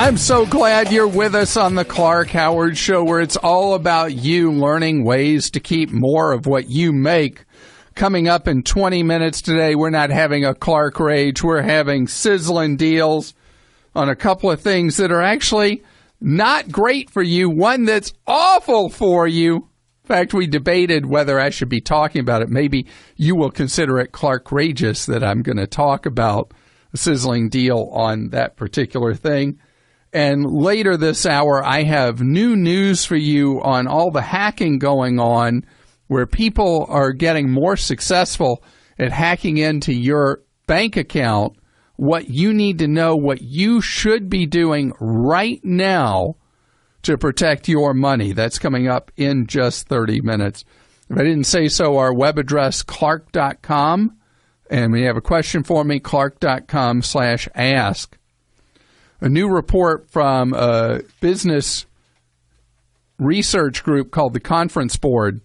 I'm so glad you're with us on the Clark Howard Show, where it's all about you learning ways to keep more of what you make. Coming up in 20 minutes today, we're not having a Clark Rage. We're having sizzling deals on a couple of things that are actually not great for you, one that's awful for you. In fact, we debated whether I should be talking about it. Maybe you will consider it Clark Rageous that I'm going to talk about a sizzling deal on that particular thing. And later this hour, I have new news for you on all the hacking going on, where people are getting more successful at hacking into your bank account, what you need to know, what you should be doing right now to protect your money. That's coming up in just 30 minutes. If I didn't say so, our web address, clark.com. And when you have a question for me, clark.com/ask. A new report from a business research group called the Conference Board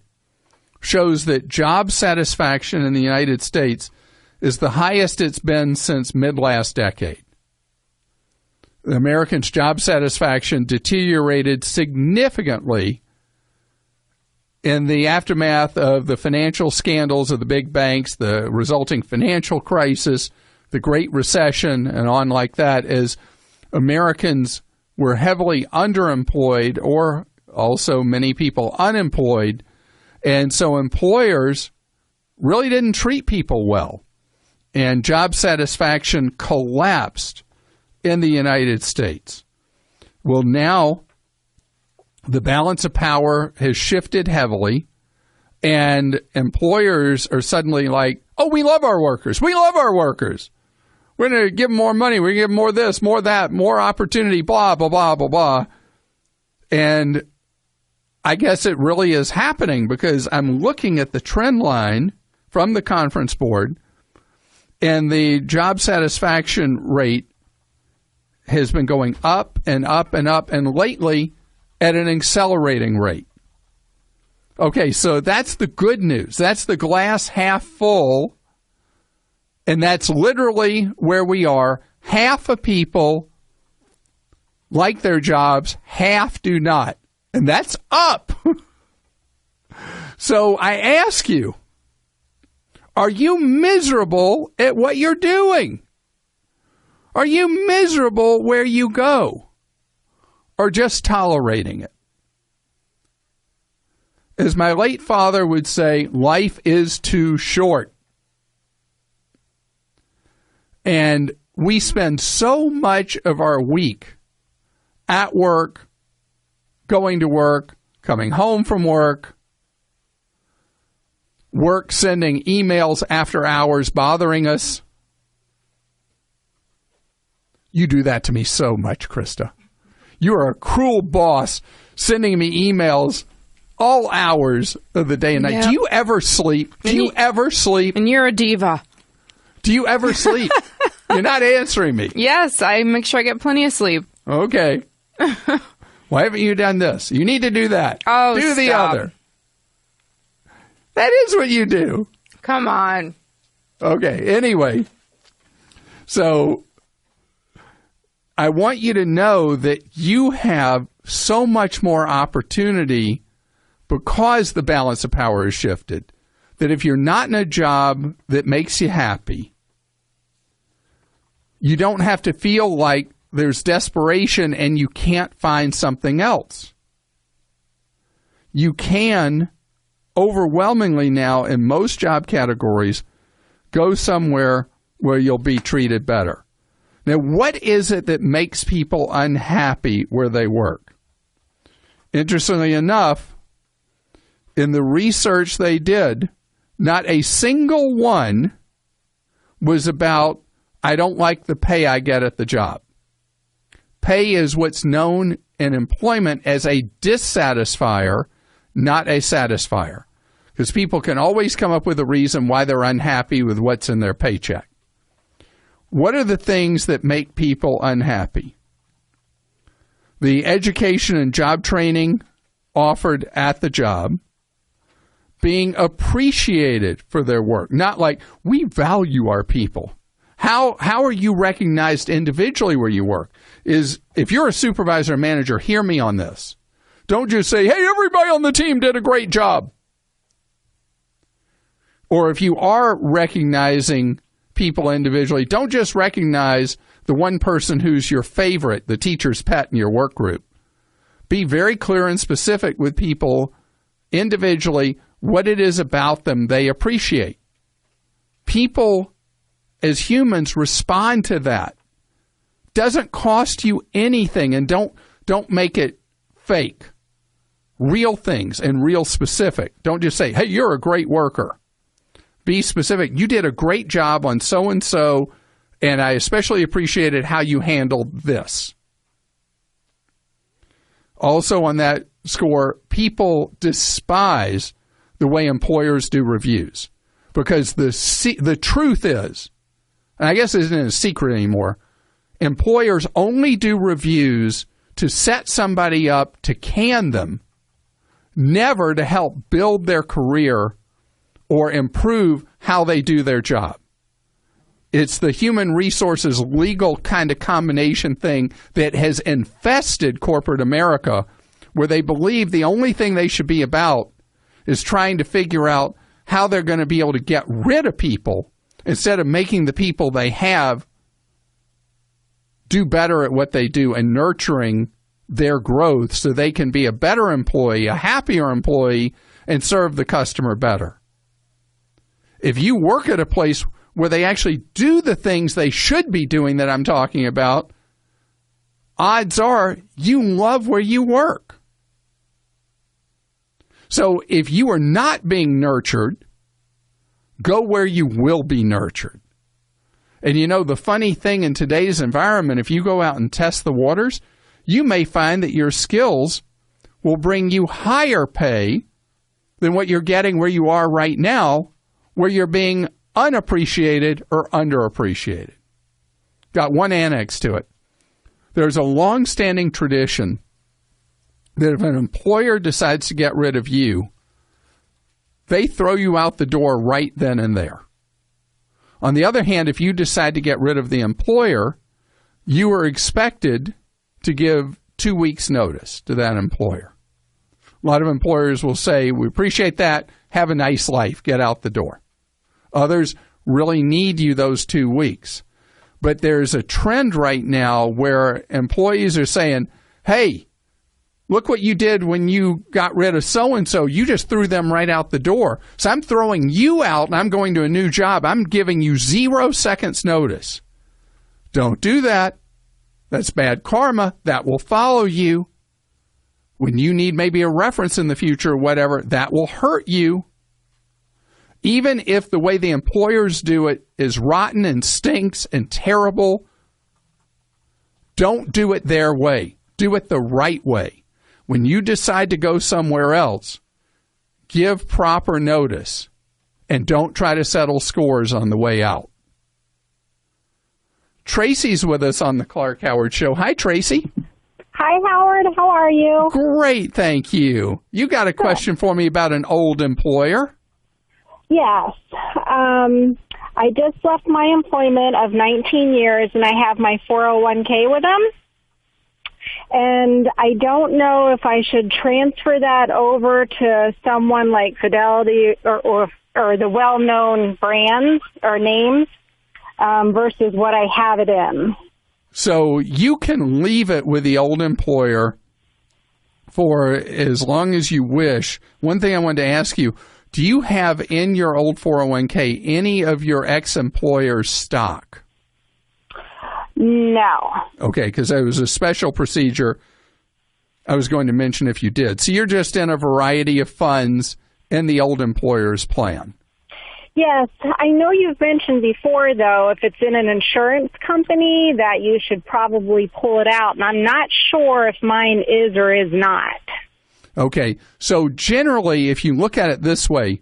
shows that job satisfaction in the United States is the highest it's been since mid-last decade. The Americans' job satisfaction deteriorated significantly in the aftermath of the financial scandals of the big banks, the resulting financial crisis, the Great Recession, and on like that, as Americans were heavily underemployed, or also many people unemployed, and so employers really didn't treat people well, and job satisfaction collapsed in the United States. Well, now the balance of power has shifted heavily, and employers are suddenly like, oh, we love our workers. We love our workers. We're going to give them more money. We're going to give them more this, more that, more opportunity, blah, blah, blah, blah, blah. And I guess it really is happening, because I'm looking at the trend line from the Conference Board, and the job satisfaction rate has been going up and up and up, and lately at an accelerating rate. Okay, so that's the good news. That's the glass half full. And that's literally where we are. Half of people like their jobs, half do not. And that's up. So I ask you, are you miserable at what you're doing? Are you miserable where you go? Or just tolerating it? As my late father would say, life is too short. And we spend so much of our week at work, going to work, coming home from work sending emails after hours, bothering us. You do that to me so much, Krista. You are a cruel boss, sending me emails all hours of the day and night. Yep. Do you ever sleep? Do you ever sleep? And you're a diva. Do you ever sleep? You're not answering me. Yes, I make sure I get plenty of sleep. Okay. Why haven't you done this? You need to do that. Oh, do the stop. other. That is what you do. Come on. Okay. Anyway, so I want you to know that you have so much more opportunity because the balance of power has shifted, that if you're not in a job that makes you happy, you don't have to feel like there's desperation and you can't find something else. You can, overwhelmingly now in most job categories, go somewhere where you'll be treated better. Now, what is it that makes people unhappy where they work? Interestingly enough, in the research they did, not a single one was about, I don't like the pay I get at the job. Pay is what's known in employment as a dissatisfier, not a satisfier. Because people can always come up with a reason why they're unhappy with what's in their paycheck. What are the things that make people unhappy? The education and job training offered at the job, being appreciated for their work. Not like, we value our people. How are you recognized individually where you work? If you're a supervisor or manager, hear me on this. Don't just say, hey, everybody on the team did a great job. Or if you are recognizing people individually, don't just recognize the one person who's your favorite, the teacher's pet in your work group. Be very clear and specific with people individually what it is about them they appreciate. People, as humans, respond to that. Doesn't cost you anything, and don't make it fake. Real things and real specific. Don't just say, hey, you're a great worker. Be specific. You did a great job on so-and-so, and I especially appreciated how you handled this. Also on that score, people despise the way employers do reviews because the truth is, and I guess it isn't a secret anymore, employers only do reviews to set somebody up to can them, never to help build their career or improve how they do their job. It's the human resources legal kind of combination thing that has infested corporate America, where they believe the only thing they should be about is trying to figure out how they're going to be able to get rid of people instead of making the people they have do better at what they do and nurturing their growth so they can be a better employee, a happier employee, and serve the customer better. If you work at a place where they actually do the things they should be doing that I'm talking about, odds are you love where you work. So if you are not being nurtured, go where you will be nurtured. And you know, the funny thing in today's environment, if you go out and test the waters, you may find that your skills will bring you higher pay than what you're getting where you are right now, where you're being unappreciated or underappreciated. Got one annex to it. There's a long-standing tradition that if an employer decides to get rid of you, they throw you out the door right then and there. On the other hand, if you decide to get rid of the employer, you are expected to give 2 weeks' notice to that employer. A lot of employers will say, we appreciate that, have a nice life, get out the door. Others really need you those 2 weeks. But there's a trend right now where employees are saying, hey, look what you did when you got rid of so-and-so. You just threw them right out the door. So I'm throwing you out and I'm going to a new job. I'm giving you 0 seconds notice. Don't do that. That's bad karma. That will follow you. When you need maybe a reference in the future or whatever, that will hurt you. Even if the way the employers do it is rotten and stinks and terrible, don't do it their way. Do it the right way. When you decide to go somewhere else, give proper notice and don't try to settle scores on the way out. Tracy's with us on the Clark Howard Show. Hi, Tracy. Hi, Howard. How are you? Great, thank you. You got a question for me about an old employer? Yes. I just left my employment of 19 years, and I have my 401k with them. And I don't know if I should transfer that over to someone like Fidelity or the well-known brands or names versus what I have it in. So you can leave it with the old employer for as long as you wish. One thing I wanted to ask you, do you have in your old 401k any of your ex-employer's stock? No. Okay, because it was a special procedure I was going to mention if you did. So you're just in a variety of funds in the old employer's plan. Yes. I know you've mentioned before, though, if it's in an insurance company, that you should probably pull it out. And I'm not sure if mine is or is not. Okay. So generally, if you look at it this way,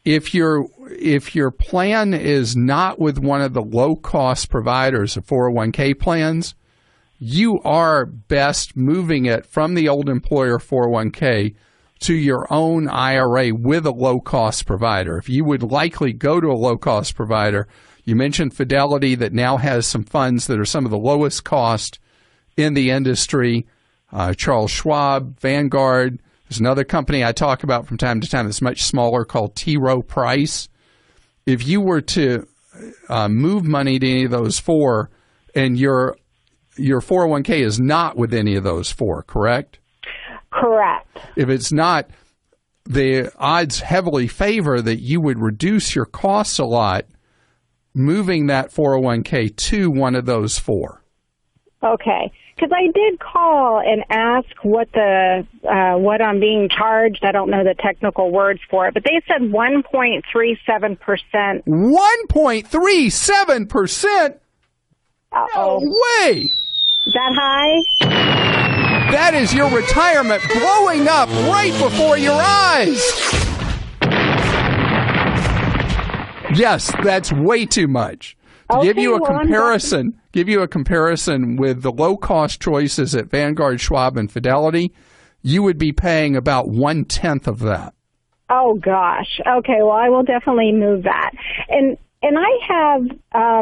if your plan is not with one of the low-cost providers of 401k plans, you are best moving it from the old employer 401k to your own IRA with a low-cost provider. If you would likely go to a low-cost provider, You mentioned Fidelity that now has some funds that are some of the lowest cost in the industry. Charles Schwab, Vanguard. There's another company I talk about from time to time that's much smaller called T. Rowe Price. If you were to move money to any of those four, and your 401k is not with any of those four, correct? Correct. If it's not, the odds heavily favor that you would reduce your costs a lot moving that 401k to one of those four. Okay. Because I did call and ask what I'm being charged. I don't know the technical words for it, but they said 1.37%. 1.37%? No way! Is that high? That is your retirement blowing up right before your eyes. Yes, that's way too much. To give you a comparison with the low-cost choices at Vanguard, Schwab, and Fidelity, you would be paying about 1/10 of that. Oh gosh. Okay. Well, I will definitely move that. And I have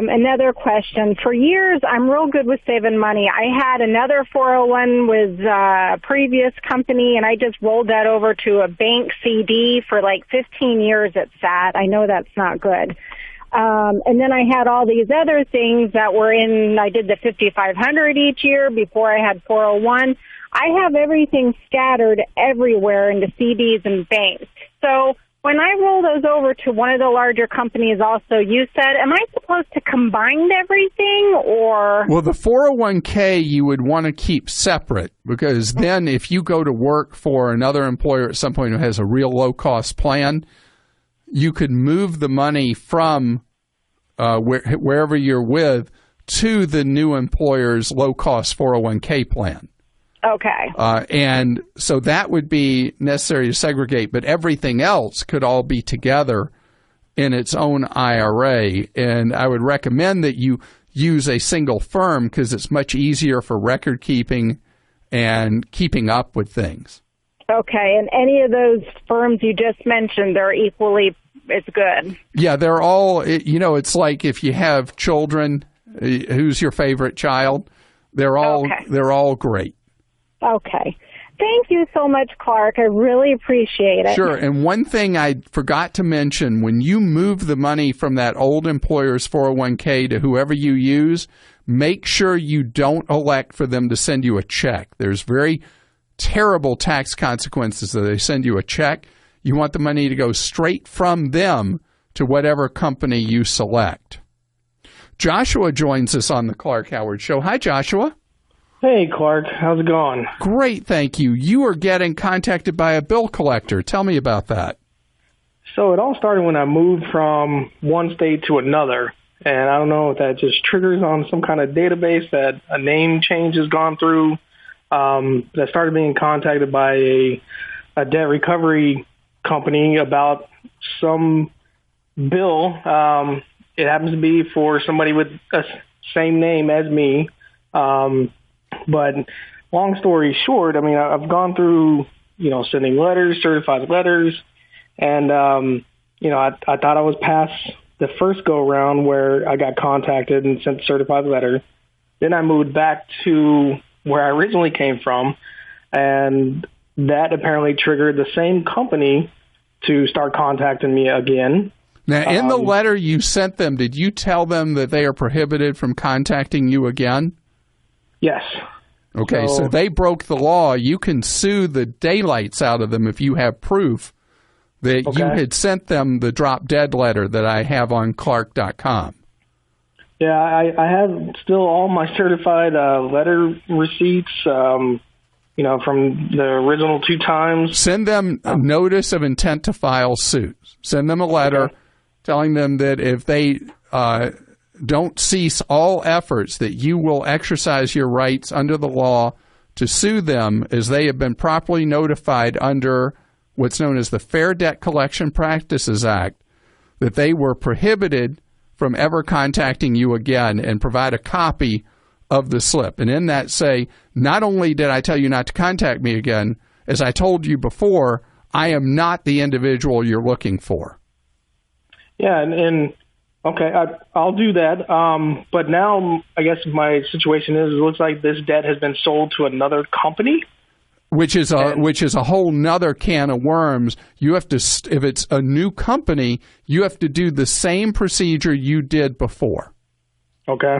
another question. For years, I'm real good with saving money. I had another 401 with a previous company, and I just rolled that over to a bank CD for like 15 years it sat. I know that's not good. And then I had all these other things that were I did the 5,500 each year before I had 401. I have everything scattered everywhere into CDs and banks. So when I roll those over to one of the larger companies also, you said, am I supposed to combine everything or? Well, the 401k you would want to keep separate, because then if you go to work for another employer at some point who has a real low-cost plan, you could move the money from wherever you're with to the new employer's low-cost 401k plan. Okay. And so that would be necessary to segregate, but everything else could all be together in its own IRA. And I would recommend that you use a single firm because it's much easier for record keeping and keeping up with things. Okay. And any of those firms you just mentioned, they're equally as good. Yeah, they're all, it's like if you have children, who's your favorite child? They're all great. Okay. Thank you so much, Clark. I really appreciate it. Sure. And one thing I forgot to mention, when you move the money from that old employer's 401k to whoever you use, make sure you don't elect for them to send you a check. There's very terrible tax consequences if they send you a check. You want the money to go straight from them to whatever company you select. Joshua joins us on the Clark Howard Show. Hi, Joshua. Hey, Clark. How's it going? Great, thank you. You are getting contacted by a bill collector. Tell me about that. So it all started when I moved from one state to another, and I don't know if that just triggers on some kind of database that a name change has gone through. That started being contacted by a debt recovery company about some bill. It happens to be for somebody with the same name as me. But long story short, I mean, I've gone through, sending letters, certified letters, and, I thought I was past the first go around where I got contacted and sent a certified letter. Then I moved back to where I originally came from, and that apparently triggered the same company to start contacting me again. Now, in the letter you sent them, did you tell them that they are prohibited from contacting you again? Yes. Okay, so they broke the law. You can sue the daylights out of them if you have proof that you had sent them the drop-dead letter that I have on Clark.com. Yeah, I have still all my certified letter receipts, from the original 2 times. Send them a notice of intent to file suit. Send them a letter telling them that if they don't cease all efforts, that you will exercise your rights under the law to sue them, as they have been properly notified under what's known as the Fair Debt Collection Practices Act, that they were prohibited from ever contacting you again, and provide a copy of the slip. And in that say, not only did I tell you not to contact me again, as I told you before, I am not the individual you're looking for. Yeah, and Okay, I'll do that. But now I guess my situation is, it looks like this debt has been sold to another company. Which is a whole nother can of worms. You have to, if it's a new company, you have to do the same procedure you did before. Okay.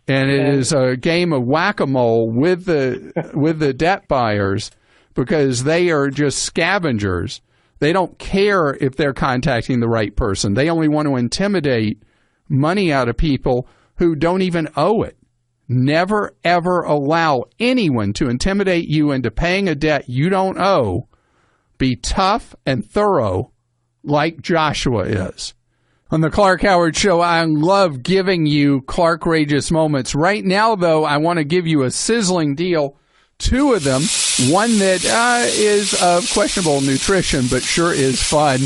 And it is a game of whack-a-mole with the debt buyers, because they are just scavengers. They don't care if they're contacting the right person. They only want to intimidate money out of people who don't even owe it. Never, ever allow anyone to intimidate you into paying a debt you don't owe. Be tough and thorough like Joshua is. On the Clark Howard Show, I love giving you Clark-rageous moments. Right now, though, I want to give you a sizzling deal. Two of them. One that is of questionable nutrition, but sure is fun.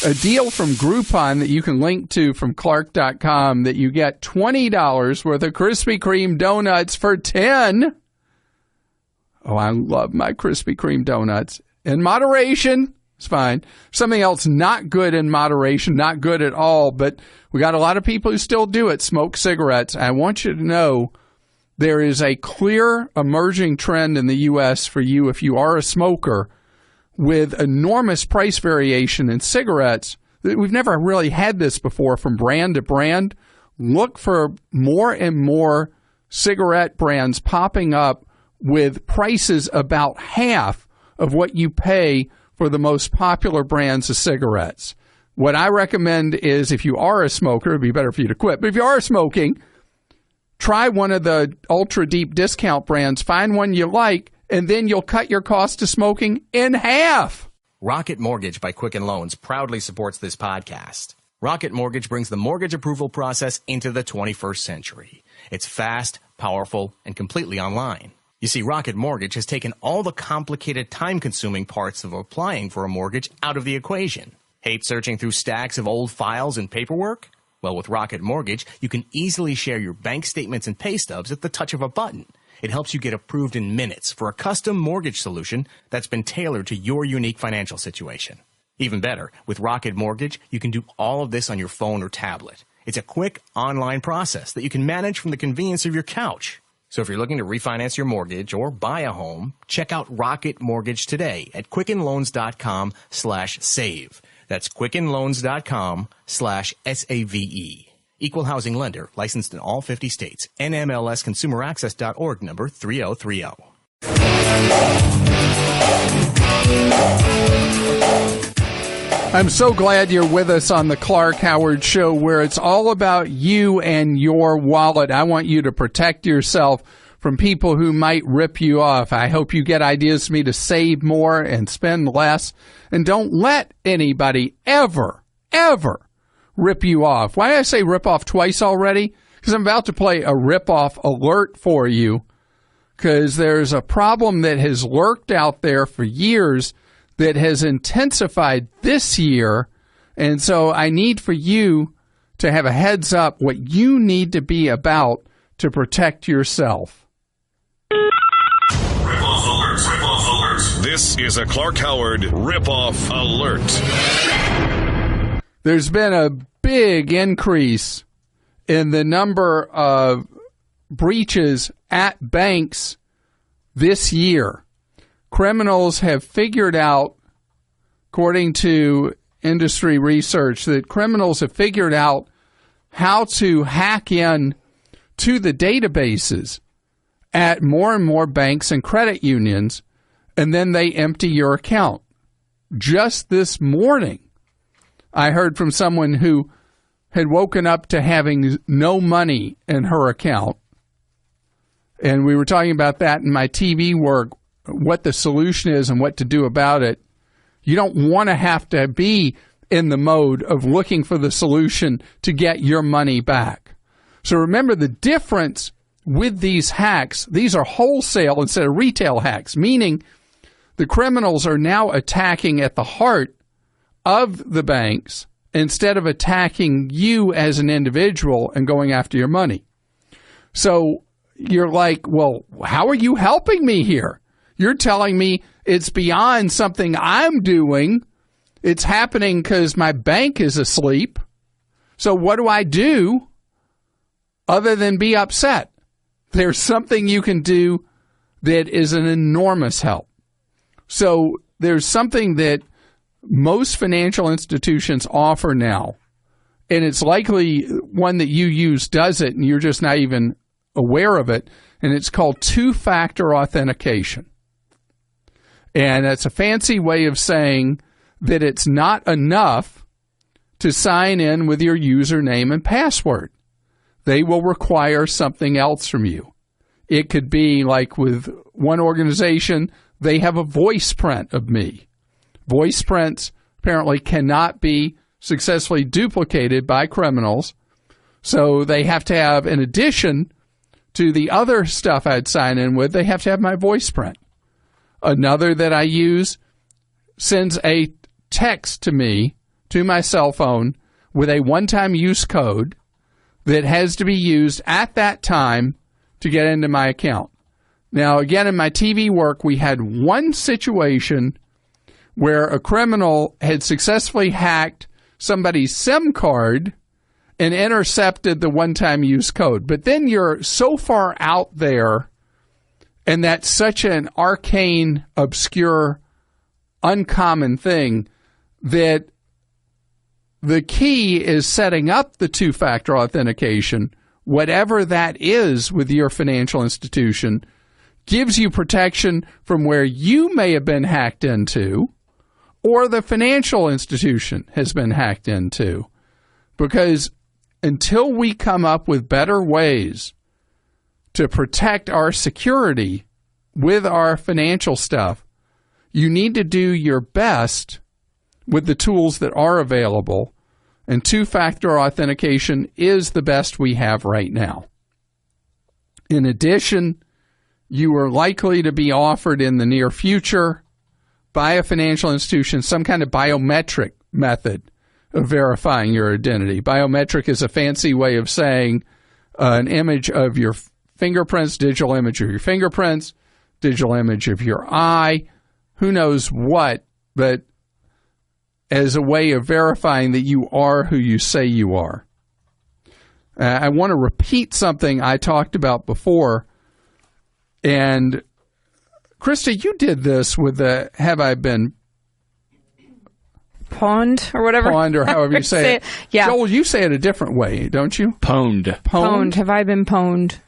A deal from Groupon that you can link to from Clark.com that you get $20 worth of Krispy Kreme donuts for $10. Oh, I love my Krispy Kreme donuts. In moderation, it's fine. Something else not good in moderation, not good at all, but we got a lot of people who still do it, smoke cigarettes. I want you to know there is a clear emerging trend in the U.S. for you if you are a smoker, with enormous price variation in cigarettes. We've never really had this before from brand to brand. Look for more and more cigarette brands popping up with prices about half of what you pay for the most popular brands of cigarettes. What I recommend is, if you are a smoker, it'd be better for you to quit. But if you are smoking, try one of the ultra deep discount brands, find one you like, and then you'll cut your cost of smoking in half. Rocket Mortgage by Quicken Loans proudly supports this podcast. Rocket Mortgage brings the mortgage approval process into the 21st century. It's fast, powerful, and completely online. You see, Rocket Mortgage has taken all the complicated, time-consuming parts of applying for a mortgage out of the equation. Hate searching through stacks of old files and paperwork? Well, with Rocket Mortgage, you can easily share your bank statements and pay stubs at the touch of a button. It helps you get approved in minutes for a custom mortgage solution that's been tailored to your unique financial situation. Even better, with Rocket Mortgage, you can do all of this on your phone or tablet. It's a quick online process that you can manage from the convenience of your couch. So if you're looking to refinance your mortgage or buy a home, check out Rocket Mortgage today at quickenloans.com/save. That's quickenloans.com/SAVE. Equal housing lender, licensed in all 50 states. NMLSconsumeraccess.org, number 3030. I'm so glad you're with us on the Clark Howard Show, where it's all about you and your wallet. I want you to protect yourself from people who might rip you off. I hope you get ideas from me to save more and spend less. And don't let anybody ever rip you off. Why did I say rip off twice already? Because I'm about to play a rip off alert for you, because there's a problem that has lurked out there for years that has intensified this year. And so I need for you to have a heads up what you need to be about to protect yourself. Rip-off alerts, rip-off alerts. This is a Clark Howard rip-off alert. There's been a big increase in the number of breaches at banks this year. Criminals have figured out, according to industry research, that criminals have figured out how to hack in to the databases at more and more banks and credit unions, and then they empty your account. Just this morning, I heard from someone who had woken up to having no money in her account. And we were talking about that in my TV work, what the solution is and what to do about it. You don't want to have to be in the mode of looking for the solution to get your money back. So remember the difference with these hacks. These are wholesale instead of retail hacks, meaning the criminals are now attacking at the heart of the banks instead of attacking you as an individual and going after your money. So you're like, well, how are you helping me here? You're telling me it's beyond something I'm doing. It's happening because my bank is asleep. So what do I do other than be upset? There's something you can do that is an enormous help. So there's something that most financial institutions offer now, and it's likely one that you use does it, and you're just not even aware of it, and it's called two-factor authentication. And that's a fancy way of saying that it's not enough to sign in with your username and password. They will require something else from you. It could be like with one organization, they have a voice print of me. Voice prints apparently cannot be successfully duplicated by criminals. So they have to have, in addition to the other stuff I'd sign in with, they have to have my voice print. Another that I use sends a text to me, to my cell phone, with a one-time use code that has to be used at that time to get into my account. Now, again, in my TV work, we had one situation where a criminal had successfully hacked somebody's SIM card and intercepted the one-time use code. But then you're so far out there, and that's such an arcane, obscure, uncommon thing, that the key is setting up the two-factor authentication, whatever that is with your financial institution, gives you protection from where you may have been hacked into or the financial institution has been hacked into. Because until we come up with better ways to protect our security with our financial stuff, you need to do your best with the tools that are available, and two-factor authentication is the best we have right now. In addition, you are likely to be offered in the near future by a financial institution some kind of biometric method of verifying your identity. Biometric is a fancy way of saying an image of your fingerprints, digital image of your fingerprints, digital image of your eye, who knows what, but as a way of verifying that you are who you say you are. I want to repeat something I talked about before. And Krista, you did this with the Have I Been Pwned or whatever. Pwned or however you say it. Yeah. Joel, you say it a different way, don't you? Pwned. Pwned. Have I been pwned?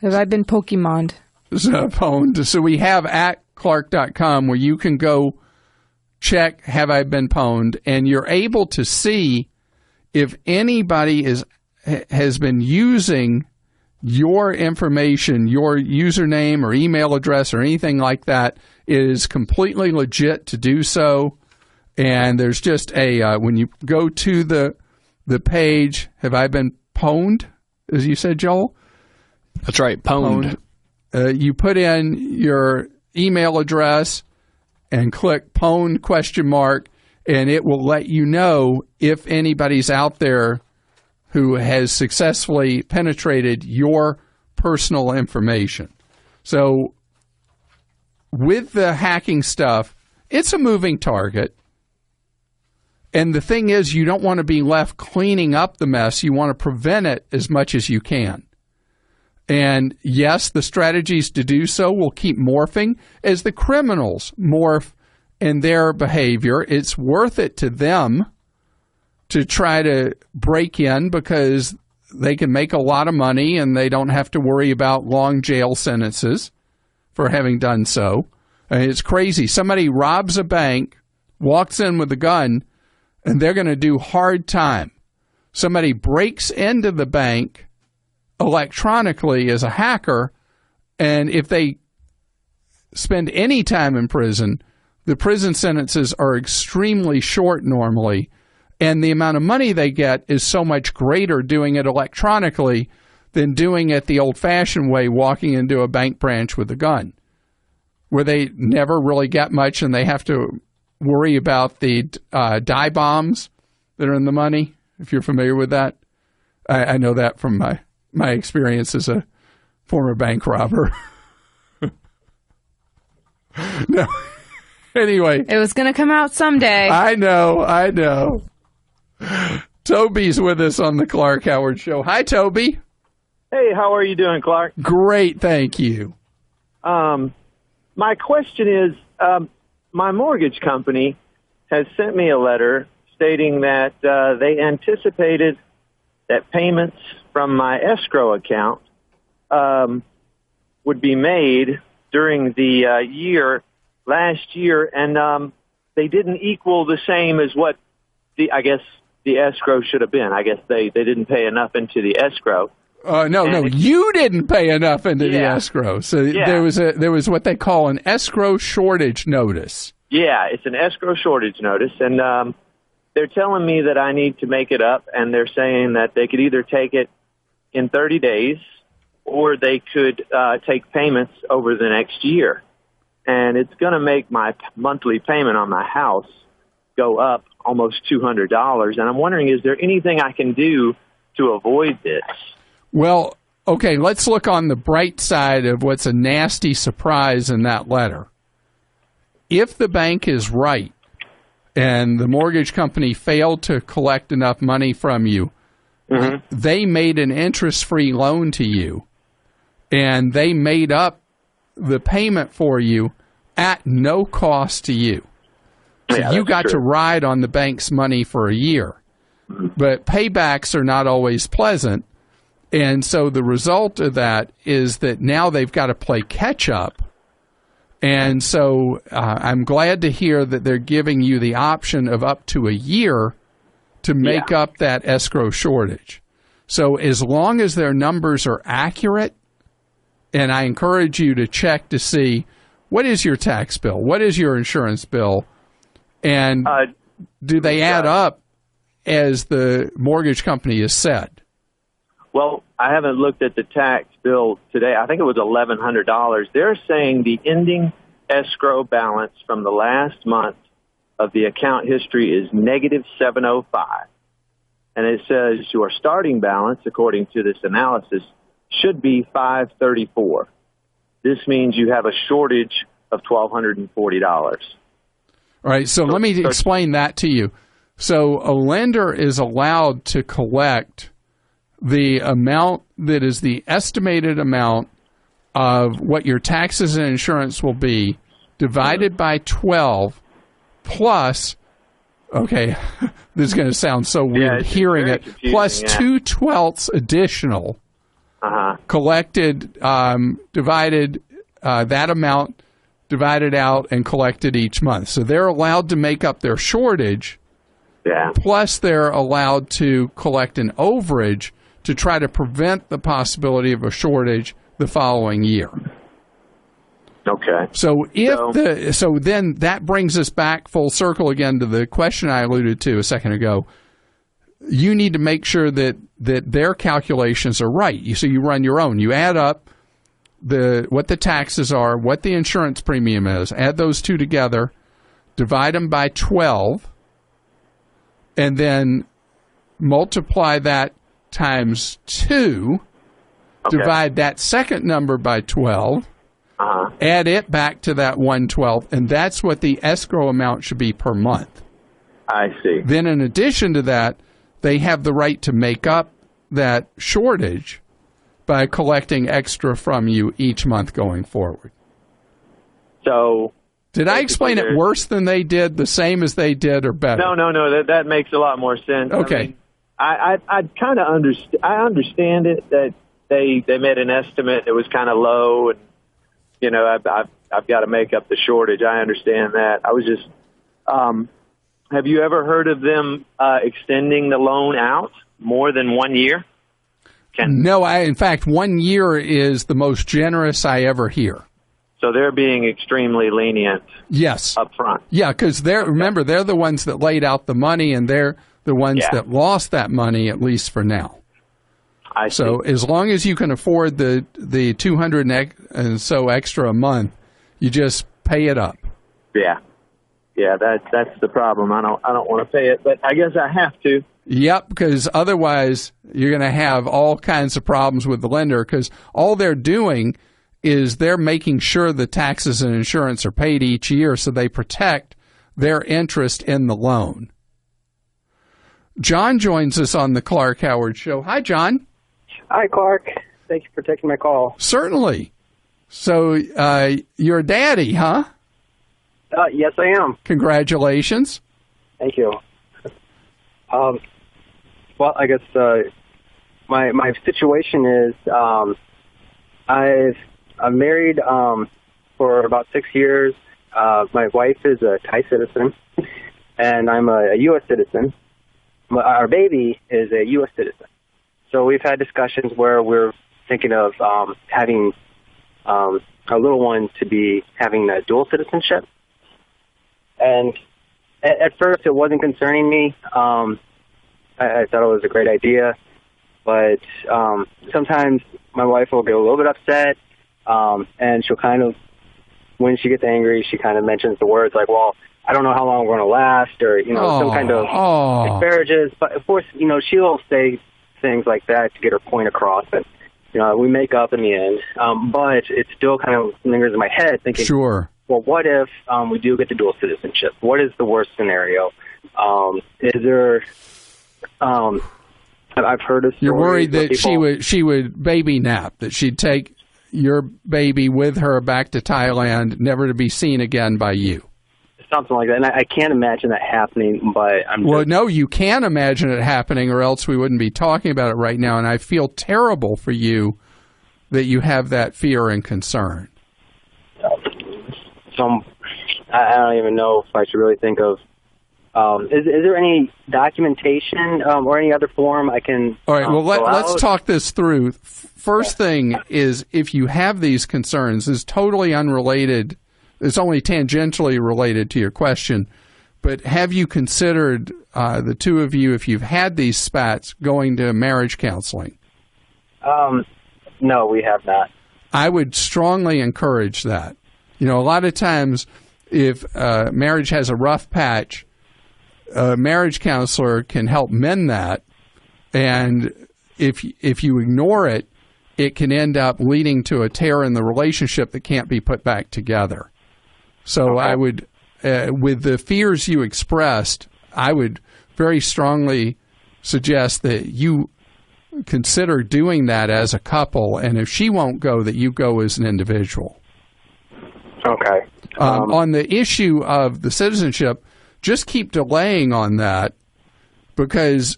Have I been Pokemoned? Pwned. So we have at Clark.com where you can go check Have I Been Pwned, and you're able to see if anybody has been using your information, your username or email address or anything like that. It is completely legit to do so. And there's just when you go to the page, Have I Been Pwned, as you said, Joel? That's right, pwned. You put in your email address and click pwned ? And it will let you know if anybody's out there who has successfully penetrated your personal information. So with the hacking stuff, it's a moving target. And the thing is, you don't want to be left cleaning up the mess. You want to prevent it as much as you can. And yes, the strategies to do so will keep morphing as the criminals morph in their behavior. It's worth it to them to try to break in because they can make a lot of money and they don't have to worry about long jail sentences for having done so. I mean, it's crazy. Somebody robs a bank, walks in with a gun, and they're going to do hard time. Somebody breaks into the bank electronically as a hacker, and if they spend any time in prison, the prison sentences are extremely short normally, and the amount of money they get is so much greater doing it electronically than doing it the old-fashioned way, walking into a bank branch with a gun, where they never really get much and they have to worry about the dye bombs that are in the money, if you're familiar with that. I know that from my experience as a former bank robber. No. Anyway. It was going to come out someday. I know. Toby's with us on the Clark Howard Show. Hi, Toby. Hey, how are you doing, Clark? Great, thank you. My question is, my mortgage company has sent me a letter stating that they anticipated that payments from my escrow account would be made during the last year, and they didn't equal the same as what the escrow should have been. I guess they didn't pay enough into the escrow. No, you didn't pay enough into the escrow. So there was what they call an escrow shortage notice. Yeah, it's an escrow shortage notice, and they're telling me that I need to make it up, and they're saying that they could either take it in 30 days or they could take payments over the next year. And it's going to make my monthly payment on my house go up almost $200. And I'm wondering, is there anything I can do to avoid this? Well, okay, let's look on the bright side of what's a nasty surprise in that letter. If the bank is right and the mortgage company failed to collect enough money from you, they made an interest-free loan to you, and they made up the payment for you at no cost to you. So you got to ride on the bank's money for a year. But paybacks are not always pleasant. And so the result of that is that now they've got to play catch up. And so I'm glad to hear that they're giving you the option of up to a year to make up that escrow shortage. So as long as their numbers are accurate, and I encourage you to check to see what is your tax bill, what is your insurance bill, and do they add up as the mortgage company has said? Well, I haven't looked at the tax bill today. I think it was $1,100. They're saying the ending escrow balance from the last month of the account history is negative $705. And it says your starting balance, according to this analysis, should be $534. This means you have a shortage of $1,240. All right, so let me explain that to you. So a lender is allowed to collect the amount that is the estimated amount of what your taxes and insurance will be divided by 12 plus, okay, this is going to sound so weird hearing it, plus 2/12 additional collected, divided, that amount divided out and collected each month. So they're allowed to make up their shortage, plus they're allowed to collect an overage to try to prevent the possibility of a shortage the following year. Okay. So then that brings us back full circle again to the question I alluded to a second ago. You need to make sure that their calculations are right. So you run your own. You add up what the taxes are, what the insurance premium is, add those two together, divide them by 12, and then multiply that times 2, divide that second number by 12, add it back to that 1/12, and that's what the escrow amount should be per month. I see. Then in addition to that, they have the right to make up that shortage by collecting extra from you each month going forward. So did I explain it worse than they did, the same as they did, or better? No. That makes a lot more sense. Okay. I kind of understand. I understand it that they made an estimate that was kind of low, and you know I've got to make up the shortage. I understand that. I was just. Have you ever heard of them extending the loan out more than 1 year? No, in fact, 1 year is the most generous I ever hear. So they're being extremely lenient. Yes. Up front. Yeah, because they're the ones that laid out the money, and they're the ones that lost that money, at least for now. I see. So as long as you can afford the $200 and so extra a month, you just pay it up. Yeah, that's the problem. I don't want to pay it, but I guess I have to. Yep, because otherwise you're going to have all kinds of problems with the lender, because all they're doing is they're making sure the taxes and insurance are paid each year, so they protect their interest in the loan. John joins us on the Clark Howard Show. Hi, John. Hi, Clark. Thank you for taking my call. Certainly. So you're a daddy, huh? Yes, I am. Congratulations. Thank you. Well, I guess my situation is I'm married for about 6 years. My wife is a Thai citizen, and I'm a U.S. citizen. Our baby is a U.S. citizen. So we've had discussions where we're thinking of having our little one to be having a dual citizenship. And at first it wasn't concerning me. I thought it was a great idea. But sometimes my wife will get a little bit upset, and she'll kind of, when she gets angry, she kind of mentions the words like, well, I don't know how long we're going to last, or, some kind of disparages. But, of course, she'll say things like that to get her point across. And, we make up in the end. But it still kind of lingers in my head thinking, sure. Well, what if we do get the dual citizenship? What is the worst scenario? Is there... I've heard of stories. You're worried that she would baby nap, that she'd take your baby with her back to Thailand, never to be seen again by you. Something like that. And I can't imagine that happening, but no, you can imagine it happening, or else we wouldn't be talking about it right now. And I feel terrible for you that you have that fear and concern. I don't even know if I should really think of. Is there any documentation or any other form I can? All right. Well, let's talk this through. First thing is, if you have these concerns, is totally unrelated. It's only tangentially related to your question. But have you considered, the two of you, if you've had these spats, going to marriage counseling? No, we have not. I would strongly encourage that. A lot of times, if marriage has a rough patch, a marriage counselor can help mend that, and if you ignore it, it can end up leading to a tear in the relationship that can't be put back together. So I would, with the fears you expressed, I would very strongly suggest that you consider doing that as a couple, and if she won't go, that you go as an individual. Okay. On the issue of the citizenship, just keep delaying on that, because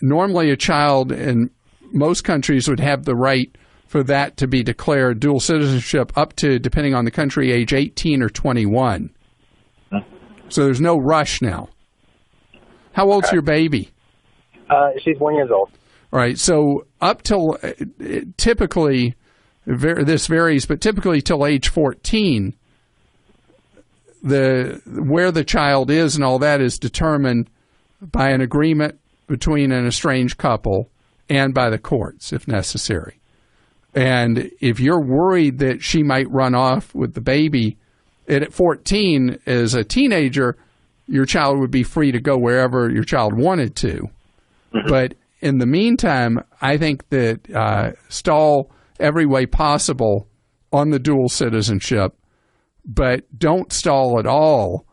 normally a child in most countries would have the right for that to be declared dual citizenship up to, depending on the country, age 18 or 21. So there's no rush now. How old's your baby? She's 1 year old. All right. So up till typically, this varies, but typically till age 14, where the child is and all that is determined by an agreement between an estranged couple and by the courts, if necessary. And if you're worried that she might run off with the baby, at 14, as a teenager, your child would be free to go wherever your child wanted to. Mm-hmm. But in the meantime, I think that stall every way possible on the dual citizenship, but don't stall at all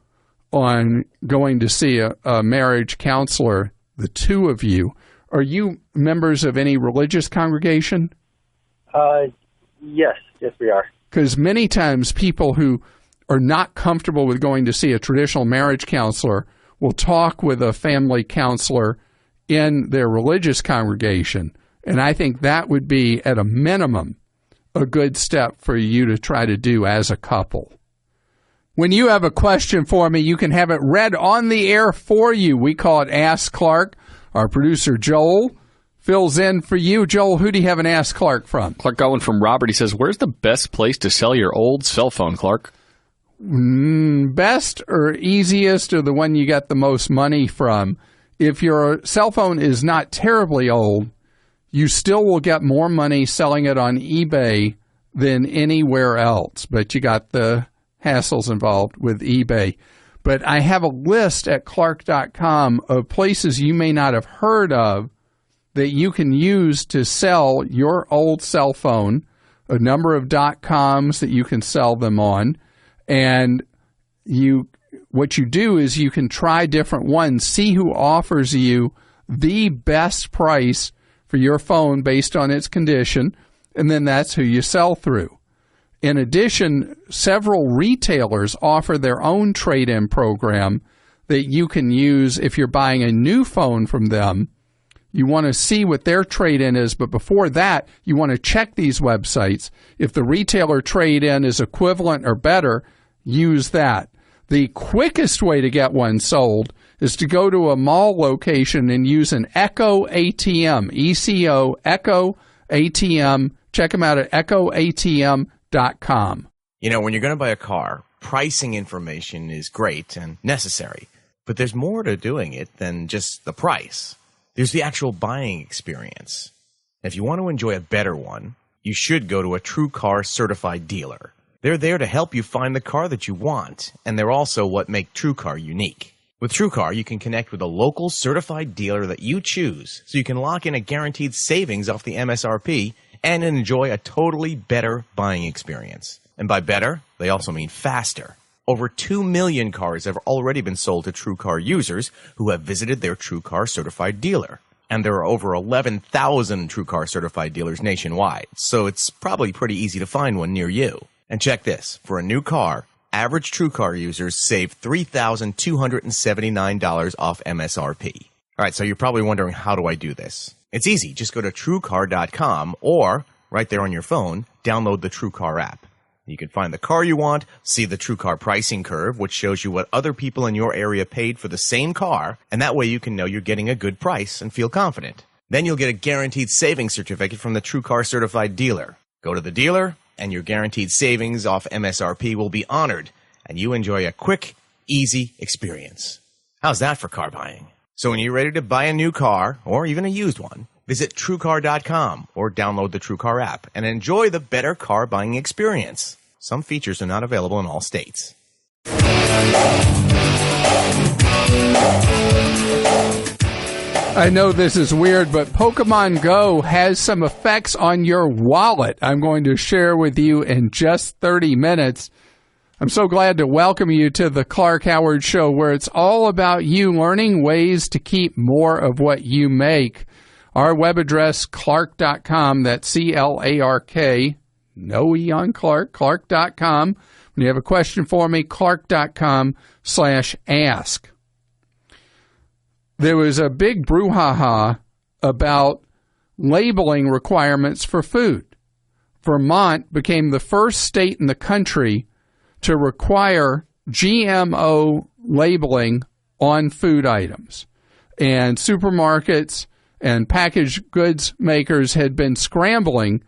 on going to see a marriage counselor, the two of you. Are you members of any religious congregation? Yes, we are. Because many times people who are not comfortable with going to see a traditional marriage counselor will talk with a family counselor in their religious congregation. And I think that would be, at a minimum, a good step for you to try to do as a couple. When you have a question for me, you can have it read on the air for you. We call it Ask Clark. Our producer, Joel, fills in for you. Joel, who do you have an Ask Clark from? Clark got one from Robert. He says, where's the best place to sell your old cell phone, Clark? Best or easiest, or the one you got the most money from? If your cell phone is not terribly old, you still will get more money selling it on eBay than anywhere else. But you got the hassles involved with eBay. But I have a list at Clark.com of places you may not have heard of that you can use to sell your old cell phone, a number of .coms that you can sell them on. And what you do is you can try different ones, see who offers you the best price for your phone based on its condition, and then that's who you sell through. In addition, several retailers offer their own trade-in program that you can use if you're buying a new phone from them. You want to see what their trade-in is, but before that, you want to check these websites. If the retailer trade-in is equivalent or better, use that. The quickest way to get one sold is to go to a mall location and use an Echo ATM, ECO, Echo ATM. Check them out at echoatm.com. You know, when you're going to buy a car, pricing information is great and necessary, but there's more to doing it than just the price. There's the actual buying experience. If you want to enjoy a better one, you should go to a True Car certified dealer. They're there to help you find the car that you want, and they're also what make True Car unique. With True Car, you can connect with a local certified dealer that you choose, so you can lock in a guaranteed savings off the MSRP and enjoy a totally better buying experience. And by better, they also mean faster. Over 2 million cars have already been sold to True Car users who have visited their True Car certified dealer. And there are over 11,000 True Car certified dealers nationwide, so it's probably pretty easy to find one near you. And check this, for a new car, average True Car users save $3,279 off MSRP. All right, so you're probably wondering, how do I do this? It's easy. Just go to TrueCar.com or, right there on your phone, download the True Car app. You can find the car you want, see the True Car pricing curve, which shows you what other people in your area paid for the same car, and that way you can know you're getting a good price and feel confident. Then you'll get a guaranteed savings certificate from the True Car certified dealer. Go to the dealer, and your guaranteed savings off MSRP will be honored, and you enjoy a quick, easy experience. How's that for car buying? So when you're ready to buy a new car, or even a used one, visit TrueCar.com or download the True Car app and enjoy the better car buying experience. Some features are not available in all states. I know this is weird, but Pokemon Go has some effects on your wallet I'm going to share with you in just 30 minutes. I'm so glad to welcome you to the Clark Howard Show, where it's all about you learning ways to keep more of what you make. Our web address, clark.com, that's C-L-A-R-K, no E on Clark, clark.com. When you have a question for me, clark.com/ask. There was a big brouhaha about labeling requirements for food. Vermont became the first state in the country to require GMO labeling on food items. And supermarkets and packaged goods makers had been scrambling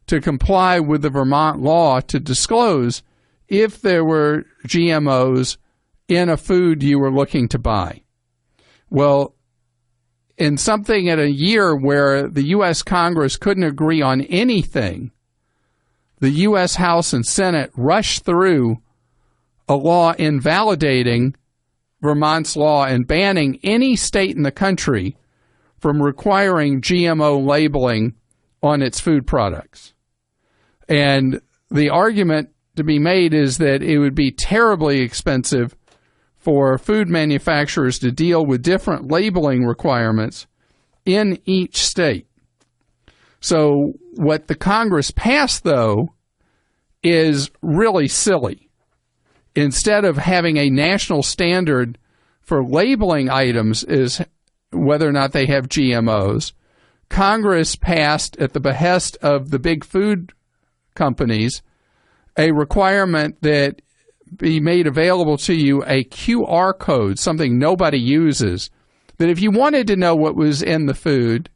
to comply with the Vermont law to disclose if there were GMOs in a food you were looking to buy. Well, in something at a year where the U.S. Congress couldn't agree on anything, the U.S. House and Senate rushed through a law invalidating Vermont's law and banning any state in the country from requiring GMO labeling on its food products. And the argument to be made is that it would be terribly expensive for food manufacturers to deal with different labeling requirements in each state. So what the Congress passed, though, is really silly. Instead of having a national standard for labeling items is whether or not they have GMOs, Congress passed, at the behest of the big food companies, a requirement that be made available to you a QR code, something nobody uses, that if you wanted to know what was in the food,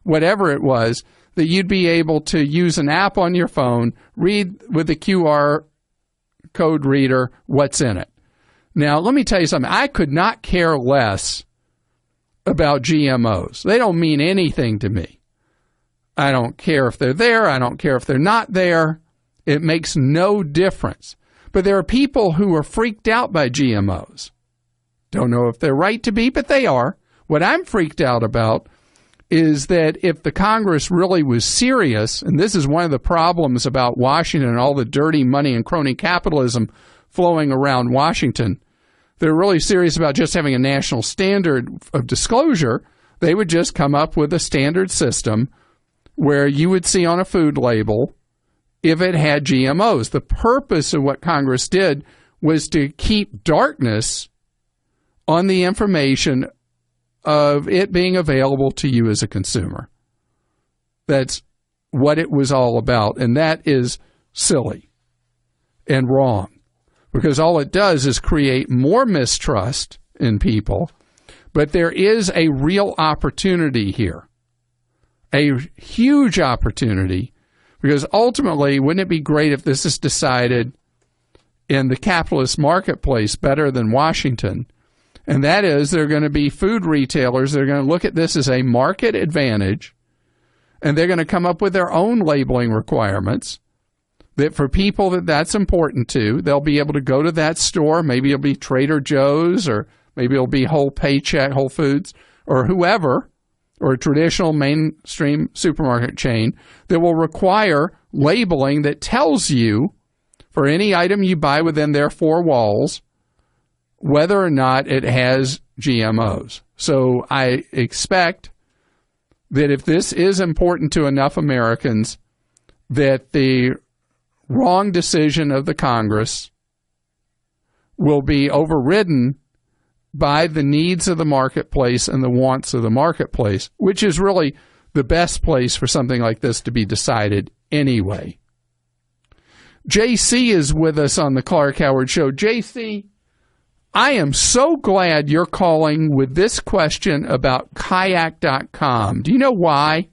whatever it was, that you'd be able to use an app on your phone, read with the QR code reader what's in it. Now, let me tell you something. I could not care less about GMOs. They don't mean anything to me. I don't care if they're there. I don't care if they're not there. It makes no difference. But there are people who are freaked out by GMOs. Don't know if they're right to be, but they are. What I'm freaked out about is that if the Congress really was serious, and this is one of the problems about Washington and all the dirty money and crony capitalism flowing around Washington, they're really serious about just having a national standard of disclosure, They would just come up with a standard system where you would see on a food label if it had GMOs. The purpose of what Congress did was to keep darkness on the information of it being available to you as a consumer. That's what it was all about, and that is silly and wrong, because all it does is create more mistrust in people. But there is a real opportunity here, a huge opportunity, because ultimately, wouldn't it be great if this is decided in the capitalist marketplace better than Washington? And that is, there are going to be food retailers that are going to look at this as a market advantage, and they're going to come up with their own labeling requirements that for people that's important to, they'll be able to go to that store. Maybe it'll be Trader Joe's, or maybe it'll be Whole Foods, or whoever, or a traditional mainstream supermarket chain that will require labeling that tells you for any item you buy within their four walls whether or not it has GMOs. So I expect that if this is important to enough Americans, that the wrong decision of the Congress will be overridden by the needs of the marketplace and the wants of the marketplace, which is really the best place for something like this to be decided anyway. JC is with us on the Clark Howard Show. JC, I am so glad you're calling with this question about kayak.com. Do you know why?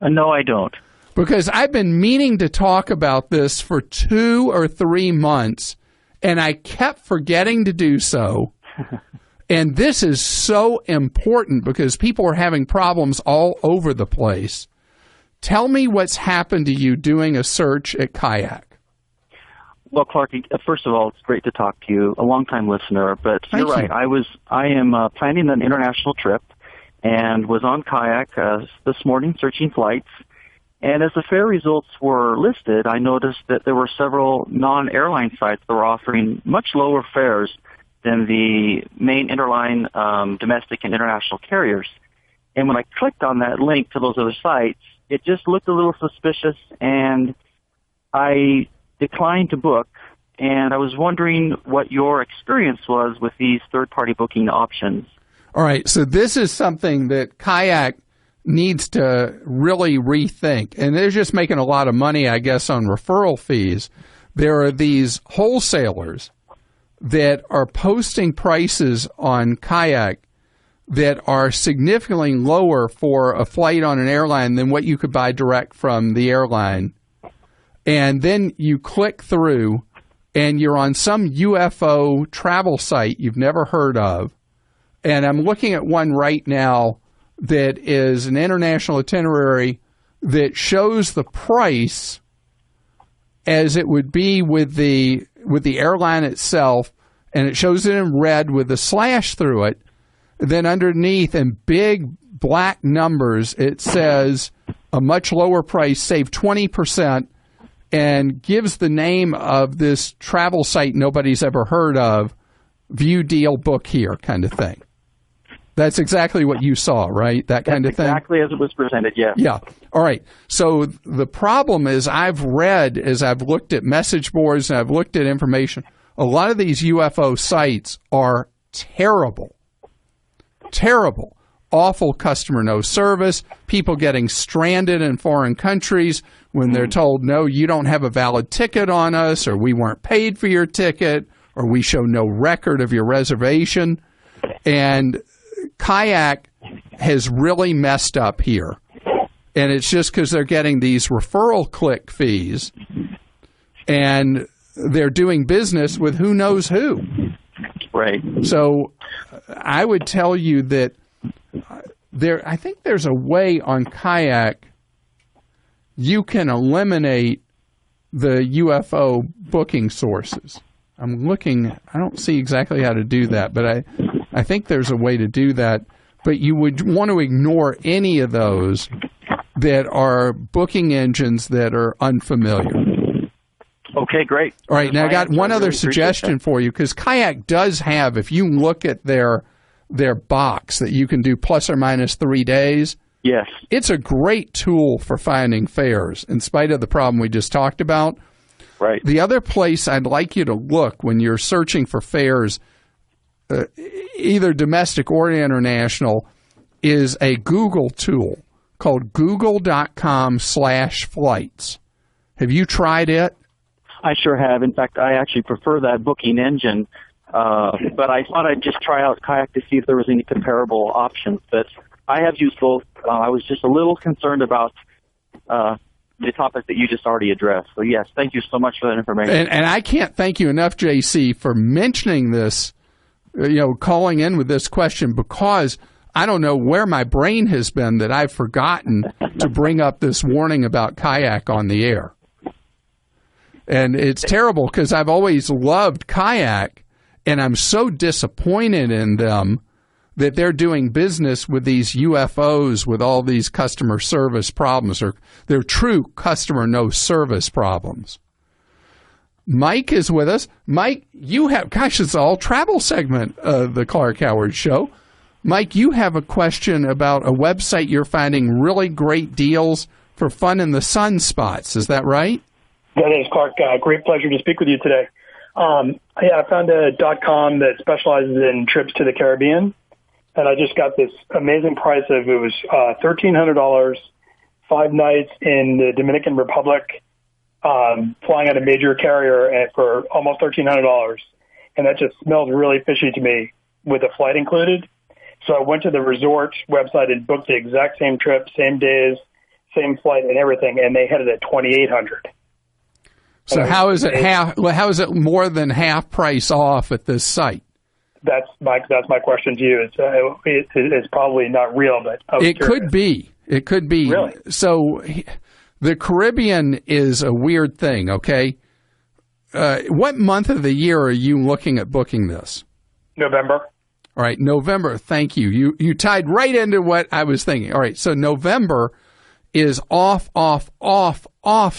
No, I don't. Because I've been meaning to talk about this for 2 or 3 months, and I kept forgetting to do so. And this is so important because people are having problems all over the place. Tell me what's happened to you doing a search at Kayak. Well, Clark, first of all, it's great to talk to you, a longtime listener. But you're right. I am planning an international trip and was on Kayak this morning searching flights. And as the fare results were listed, I noticed that there were several non-airline sites that were offering much lower fares than the main interline domestic and international carriers. And when I clicked on that link to those other sites, it just looked a little suspicious, and I declined to book. And I was wondering what your experience was with these third-party booking options. All right, so this is something that Kayak needs to really rethink. And they're just making a lot of money, I guess, on referral fees. There are these wholesalers that are posting prices on Kayak that are significantly lower for a flight on an airline than what you could buy direct from the airline. And then you click through, and you're on some UFO travel site you've never heard of. And I'm looking at one right now that is an international itinerary that shows the price as it would be with the airline itself, and it shows it in red with a slash through it. Then underneath in big black numbers, it says a much lower price, save 20%, and gives the name of this travel site nobody's ever heard of, view deal, book here kind of thing. That's exactly what you saw, right? That kind of thing? Exactly as it was presented, yeah. Yeah. All right. So the problem is I've read, as I've looked at message boards and I've looked at information, a lot of these UFO sites are terrible. Terrible. Awful customer no service, people getting stranded in foreign countries when they're told, no, you don't have a valid ticket on us, or we weren't paid for your ticket, or we show no record of your reservation. And Kayak has really messed up here. And it's just because they're getting these referral click fees, and they're doing business with who knows who. Right. So I would tell you that I think there's a way on Kayak you can eliminate the UFO booking sources. I'm looking, I don't see exactly how to do that, but I think there's a way to do that. But you would want to ignore any of those that are booking engines that are unfamiliar. Okay, great. All right, now I got one other suggestion for you, because Kayak does have, if you look at their their box that you can do plus or minus 3 days. Yes. It's a great tool for finding fares, in spite of the problem we just talked about. Right. The other place I'd like you to look when you're searching for fares, either domestic or international, is a Google tool called google.com/flights. Have you tried it? I sure have. In fact, I actually prefer that booking engine. But I thought I'd just try out Kayak to see if there was any comparable options. But I have used both. I was just a little concerned about the topic that you just already addressed. So, yes, thank you so much for that information. And I can't thank you enough, JC, for mentioning this, calling in with this question, because I don't know where my brain has been that I've forgotten to bring up this warning about Kayak on the air. And it's terrible because I've always loved Kayak, and I'm so disappointed in them that they're doing business with these UFOs with all these customer service problems, or they're true customer no service problems. Mike is with us. Mike, you have, gosh, it's all travel segment of the Clark Howard Show. Mike, you have a question about a website you're finding really great deals for fun in the sun spots. Is that right? That is, Clark. Great pleasure to speak with you today. I found a .com that specializes in trips to the Caribbean, and I just got this amazing price of, it was $1,300, 5 nights in the Dominican Republic, flying on a major carrier for almost $1,300, and that just smells really fishy to me with a flight included. So I went to the resort website and booked the exact same trip, same days, same flight, and everything, and they had it at $2,800. So how is it how is it more than half price off at this site? That's my question to you. It's probably not real, but it could be. It could be. Really? So the Caribbean is a weird thing. Okay, what month of the year are you looking at booking this? November. All right, November. Thank you. You tied right into what I was thinking. All right, so November is off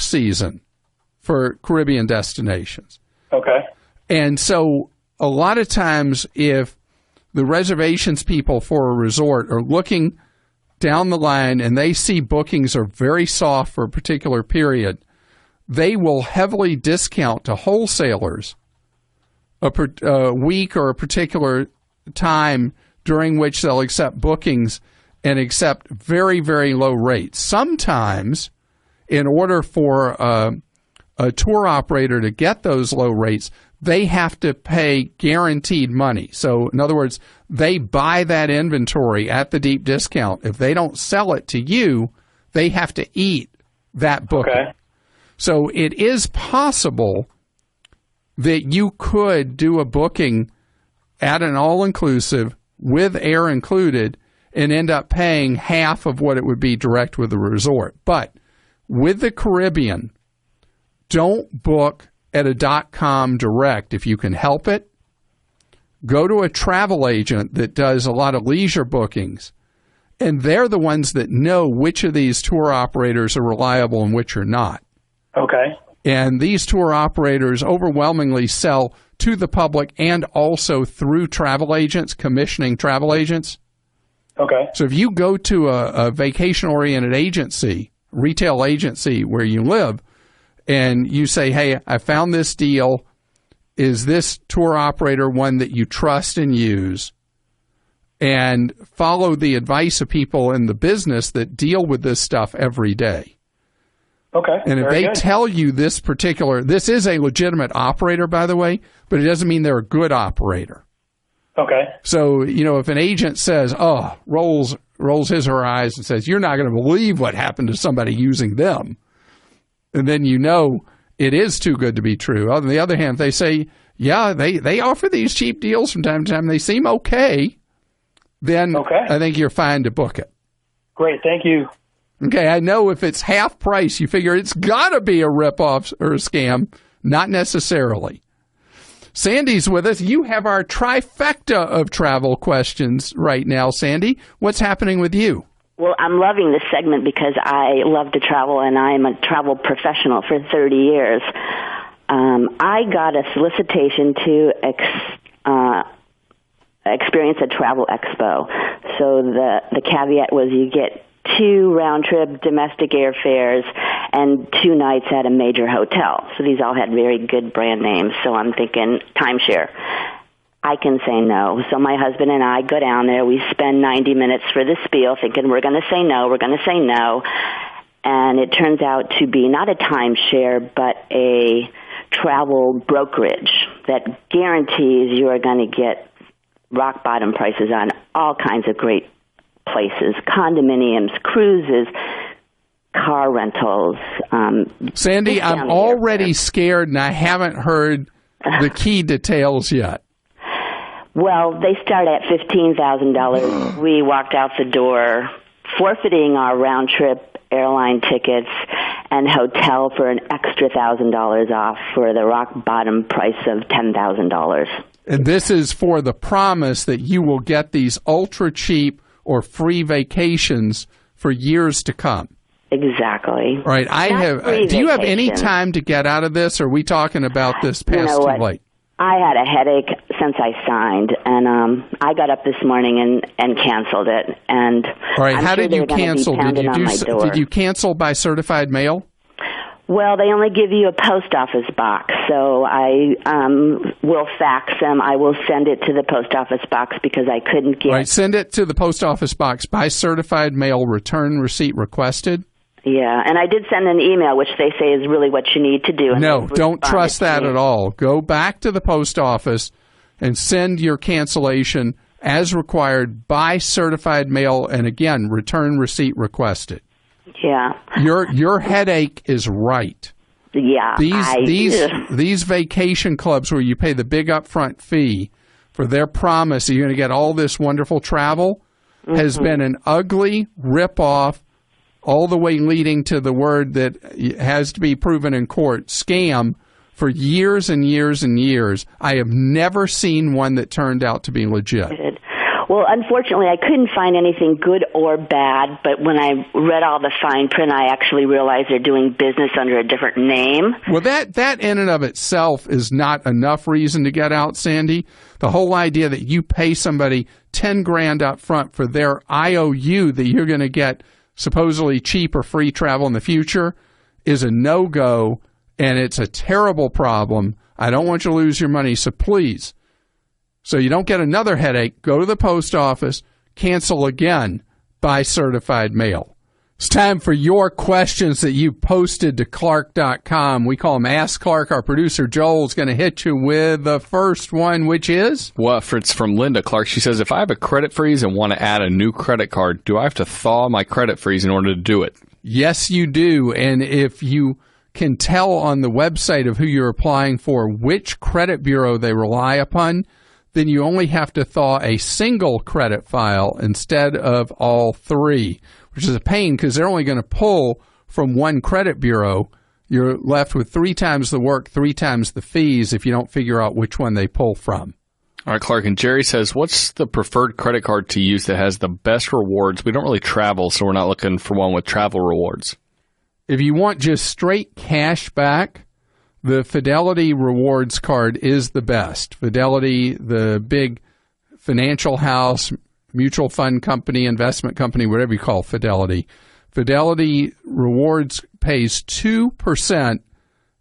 season for Caribbean destinations. Okay. And so a lot of times if the reservations people for a resort are looking down the line and they see bookings are very soft for a particular period, they will heavily discount to wholesalers a week or a particular time during which they'll accept bookings and accept very, very low rates. Sometimes, in order for a tour operator to get those low rates, they have to pay guaranteed money. So, in other words, they buy that inventory at the deep discount. If they don't sell it to you, they have to eat that booking. Okay. So it is possible that you could do a booking at an all-inclusive with air included and end up paying half of what it would be direct with the resort. But with the Caribbean, don't book at a .com direct if you can help it. Go to a travel agent that does a lot of leisure bookings, and they're the ones that know which of these tour operators are reliable and which are not. Okay. And these tour operators overwhelmingly sell to the public and also through travel agents, commissioning travel agents. Okay. So if you go to a vacation-oriented agency, retail agency where you live, and you say, hey, I found this deal. Is this tour operator one that you trust and use? And follow the advice of people in the business that deal with this stuff every day. Okay. And if they tell you this is a legitimate operator, by the way, but it doesn't mean they're a good operator. Okay. So, if an agent says, rolls his or her eyes and says, you're not going to believe what happened to somebody using them, and then it is too good to be true. On the other hand, they say, yeah, they offer these cheap deals from time to time, they seem okay, then I think you're fine to book it. Great, thank you. Okay, I know if it's half price, you figure it's got to be a ripoff or a scam. Not necessarily. Sandy's with us. You have our trifecta of travel questions right now, Sandy. What's happening with you? Well, I'm loving this segment because I love to travel, and I'm a travel professional for 30 years. I got a solicitation to experience a travel expo. So the caveat was you get 2 round-trip domestic airfares and 2 nights at a major hotel. So these all had very good brand names. So I'm thinking timeshare. I can say no. So my husband and I go down there. We spend 90 minutes for the spiel thinking we're going to say no, we're going to say no. And it turns out to be not a timeshare, but a travel brokerage that guarantees you are going to get rock-bottom prices on all kinds of great places, condominiums, cruises, car rentals. Sandy, I'm already scared, and I haven't heard the key details yet. Well, they start at $15,000. We walked out the door forfeiting our round-trip airline tickets and hotel for an extra $1,000 off for the rock-bottom price of $10,000. And this is for the promise that you will get these ultra-cheap or free vacations for years to come. Exactly. Right. Do you have any time to get out of this, or are we talking about this past too late? I had a headache since I signed, and I got up this morning and canceled it. And all right, I'm how sure did you cancel? Did you cancel by certified mail? Well, they only give you a post office box, so I will fax them. I will send it to the post office box because I couldn't get... All right, send it to the post office box by certified mail, return receipt requested. Yeah, and I did send an email, which they say is really what you need to do. And no, don't trust that at all. Go back to the post office and send your cancellation as required by certified mail, and again, return receipt requested. Yeah. Your headache is right. Yeah. These vacation clubs where you pay the big upfront fee for their promise that you're going to get all this wonderful travel has been an ugly ripoff, all the way leading to the word that has to be proven in court, scam, for years and years and years. I have never seen one that turned out to be legit. Well, unfortunately, I couldn't find anything good or bad, but when I read all the fine print, I actually realized they're doing business under a different name. Well, that in and of itself is not enough reason to get out, Sandy. The whole idea that you pay somebody $10,000 up front for their IOU that you're going to get supposedly cheap or free travel in the future is a no-go, and it's a terrible problem. I don't want you to lose your money, so please, so you don't get another headache, go to the post office, cancel again by certified mail. It's time for your questions that you posted to Clark.com. We call them Ask Clark. Our producer, Joel, is going to hit you with the first one, which is? Well, it's from Linda Clark. She says, if I have a credit freeze and want to add a new credit card, do I have to thaw my credit freeze in order to do it? Yes, you do. And if you can tell on the website of who you're applying for which credit bureau they rely upon, then you only have to thaw a single credit file instead of all 3, which is a pain because they're only going to pull from one credit bureau. You're left with 3 times the work, 3 times the fees if you don't figure out which one they pull from. All right, Clark, and Jerry says, what's the preferred credit card to use that has the best rewards? We don't really travel, so we're not looking for one with travel rewards. If you want just straight cash back, the Fidelity Rewards card is the best. Fidelity, the big financial house, mutual fund company, investment company, whatever you call Fidelity. Fidelity Rewards pays 2%,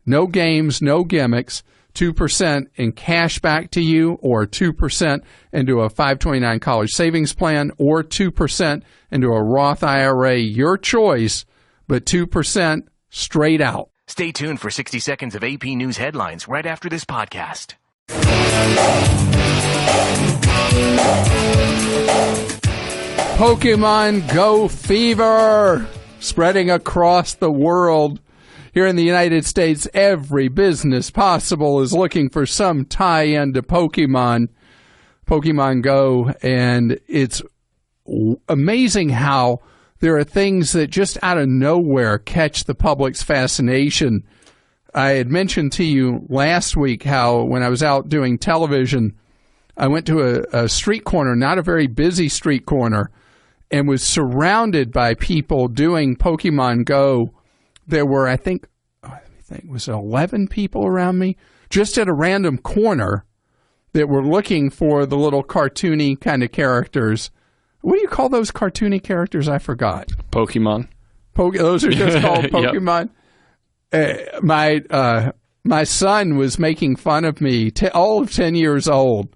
no games, no gimmicks, 2% in cash back to you, or 2% into a 529 college savings plan, or 2% into a Roth IRA, your choice, but 2% straight out. Stay tuned for 60 seconds of AP News headlines right after this podcast. Pokemon Go fever spreading across the world. Here in the United States, every business possible is looking for some tie-in to Pokemon Go, and it's amazing how there are things that just out of nowhere catch the public's fascination. I had mentioned to you last week how when I was out doing television, I went to a street corner, not a very busy street corner, and was surrounded by people doing Pokemon Go. There were, I think it was 11 people around me, just at a random corner. that were looking for the little cartoony kind of characters. What do you call those cartoony characters? I forgot. Pokemon. Those are just called Pokemon. Yep. My son was making fun of me, all of 10 years old,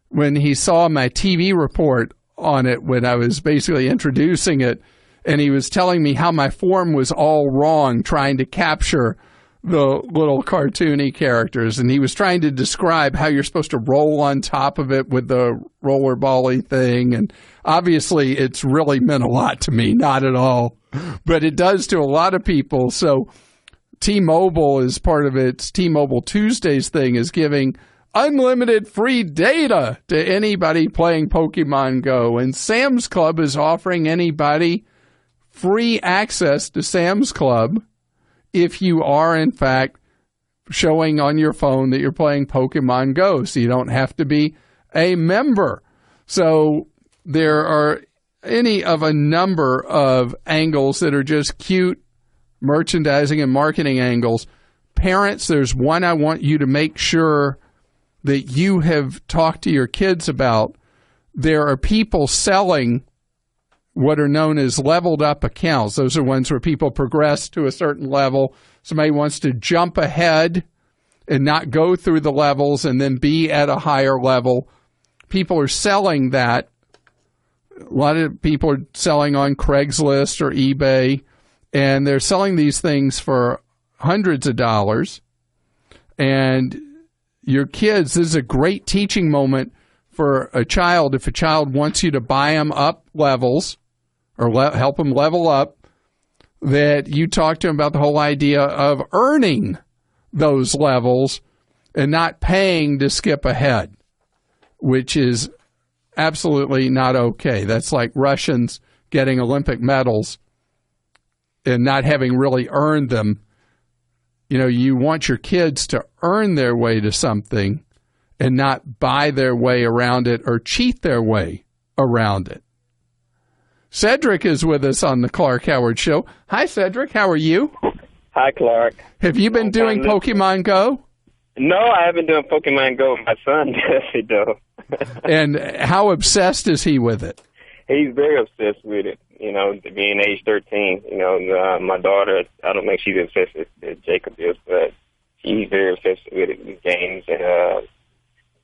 when he saw my TV report on it when I was basically introducing it, and he was telling me how my form was all wrong trying to capture the little cartoony characters, and he was trying to describe how you're supposed to roll on top of it with the rollerball-y thing, and obviously it's really meant a lot to me, not at all, but it does to a lot of people. So T-Mobile, is part of its T-Mobile Tuesdays thing, is giving unlimited free data to anybody playing Pokemon Go, and Sam's Club is offering anybody free access to Sam's Club if you are, in fact, showing on your phone that you're playing Pokemon Go, so you don't have to be a member. So there are any of a number of angles that are just cute merchandising and marketing angles. Parents, there's one I want you to make sure that you have talked to your kids about. There are people selling what are known as leveled up accounts. Those are ones where people progress to a certain level. Somebody wants to jump ahead and not go through the levels and then be at a higher level. People are selling that. A lot of people are selling on Craigslist or eBay, and they're selling these things for hundreds of dollars. And your kids, this is a great teaching moment for a child. If a child wants you to buy them up levels or help them level up, that you talk to them about the whole idea of earning those levels and not paying to skip ahead, which is absolutely not okay. That's like Russians getting Olympic medals and not having really earned them. You know, you want your kids to earn their way to something and not buy their way around it or cheat their way around it. Cedric is with us on the Clark Howard Show. Hi, Cedric. How are you? Hi, Clark. Have you been doing Pokemon Go? No, I haven't been doing Pokemon Go. My son does, though. And how obsessed is he with it? He's very obsessed with it, you know, being age 13. You know, my daughter, I don't think she's obsessed as Jacob is, but she's very obsessed with it, with games. And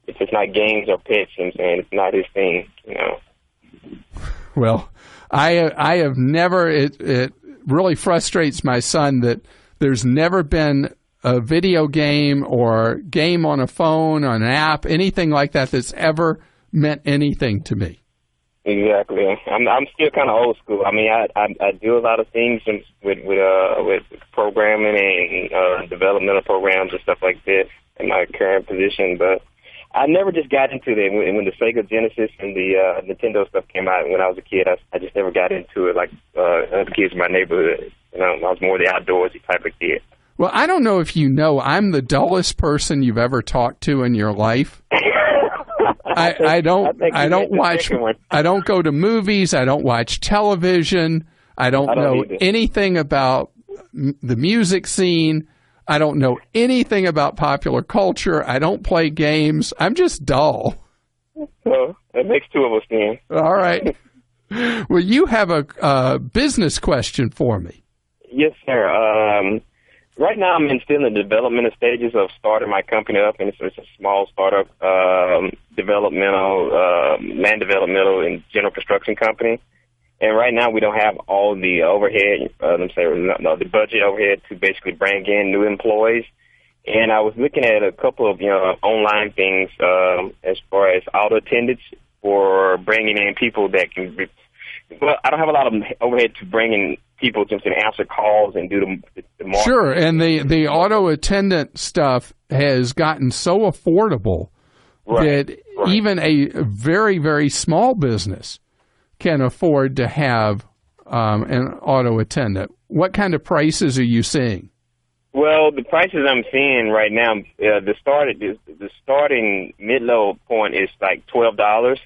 it's just not games or pets, you know what I'm saying? It's not his thing, you know. Well, I have never, it really frustrates my son that there's never been a video game or game on a phone, on an app, anything like that that's ever meant anything to me. Exactly. I'm still kind of old school. I mean, I do a lot of things with programming and developmental programs and stuff like that in my current position, but I never just got into it. When the Sega Genesis and the Nintendo stuff came out when I was a kid, I just never got into it like other kids in my neighborhood. You know, I was more the outdoorsy type of kid. Well, I don't know if you know, I'm the dullest person you've ever talked to in your life. I don't go to movies. I don't watch television. I don't know anything about the music scene. I don't know anything about popular culture. I don't play games. I'm just dull. Well, that makes two of us then. All right. Well, you have a business question for me. Yes, sir. Right now, I'm still in the developmental stages of starting my company up, and it's a small startup, land developmental and general construction company. And right now, we don't have all the overhead, the budget overhead to basically bring in new employees. And I was looking at a couple of online things as far as auto attendants for bringing in people that can. Well, I don't have a lot of overhead to bring in people to answer calls and do the marketing. Sure, and the auto attendant stuff has gotten so affordable that even a very, very small business can afford to have an auto attendant. What kind of prices are you seeing? Well, the prices I'm seeing right now, the starting mid-level point is like $12.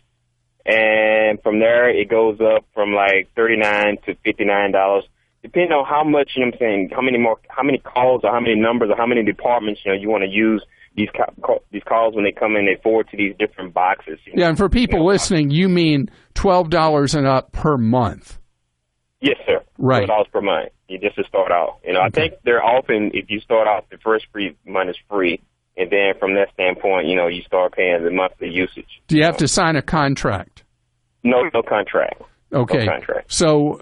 And from there, it goes up from like $39 to $59. depending on how much, you know what I'm saying, how many calls or how many numbers or how many departments, you know, you want to use these calls when they come in, they forward to these different boxes. Yeah, and for people listening, you mean $12 and up per month. Yes, sir. Right. $12 per month. Just to start out. You know, I think they're often, if you start out, the first free month is free. And then from that standpoint, you know, you start paying the monthly usage. Do you have to sign a contract? No contract. Okay. No contract. So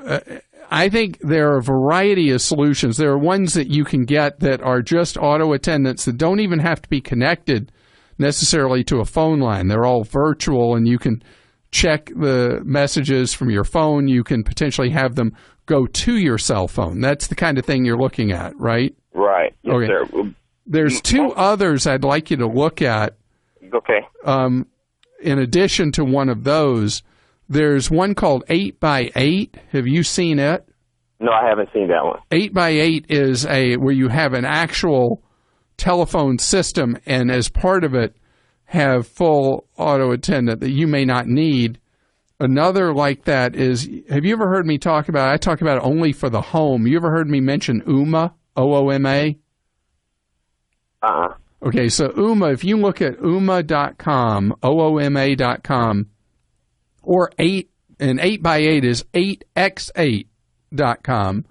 I think there are a variety of solutions. There are ones that you can get that are just auto attendants that don't even have to be connected necessarily to a phone line. They're all virtual, and you can check the messages from your phone. You can potentially have them go to your cell phone. That's the kind of thing you're looking at, right? Right. Yes, okay. sir. There's two others I'd like you to look at. Okay. In addition to one of those, there's one called 8x8. Have you seen it? No, I haven't seen that one. 8x8 is where you have an actual telephone system, and as part of it, have full auto attendant that you may not need. Another like that is, have you ever heard me talk about, I talk about it only for the home. You ever heard me mention OOMA, O-O-M-A? Okay, so OOMA, if you look at OOMA.com, OOMA.com, or 8x8 is 8x8.com,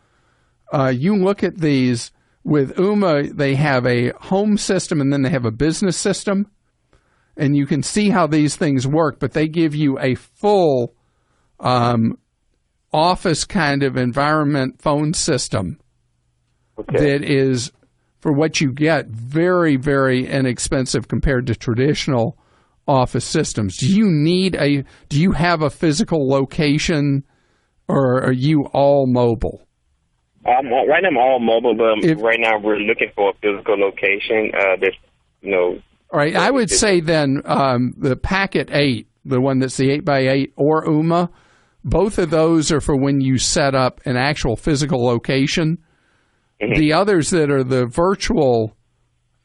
you look at these. With OOMA, they have a home system and then they have a business system. And you can see how these things work, but they give you a full office kind of environment phone system that is, for what you get, very, very inexpensive compared to traditional office systems. Do you have a physical location, or are you all mobile? Right now I'm all mobile, but right now we're looking for a physical location. All right, I would say then the Packet 8, the one that's the 8x8, or OOMA, both of those are for when you set up an actual physical location. Mm-hmm. The others that are the virtual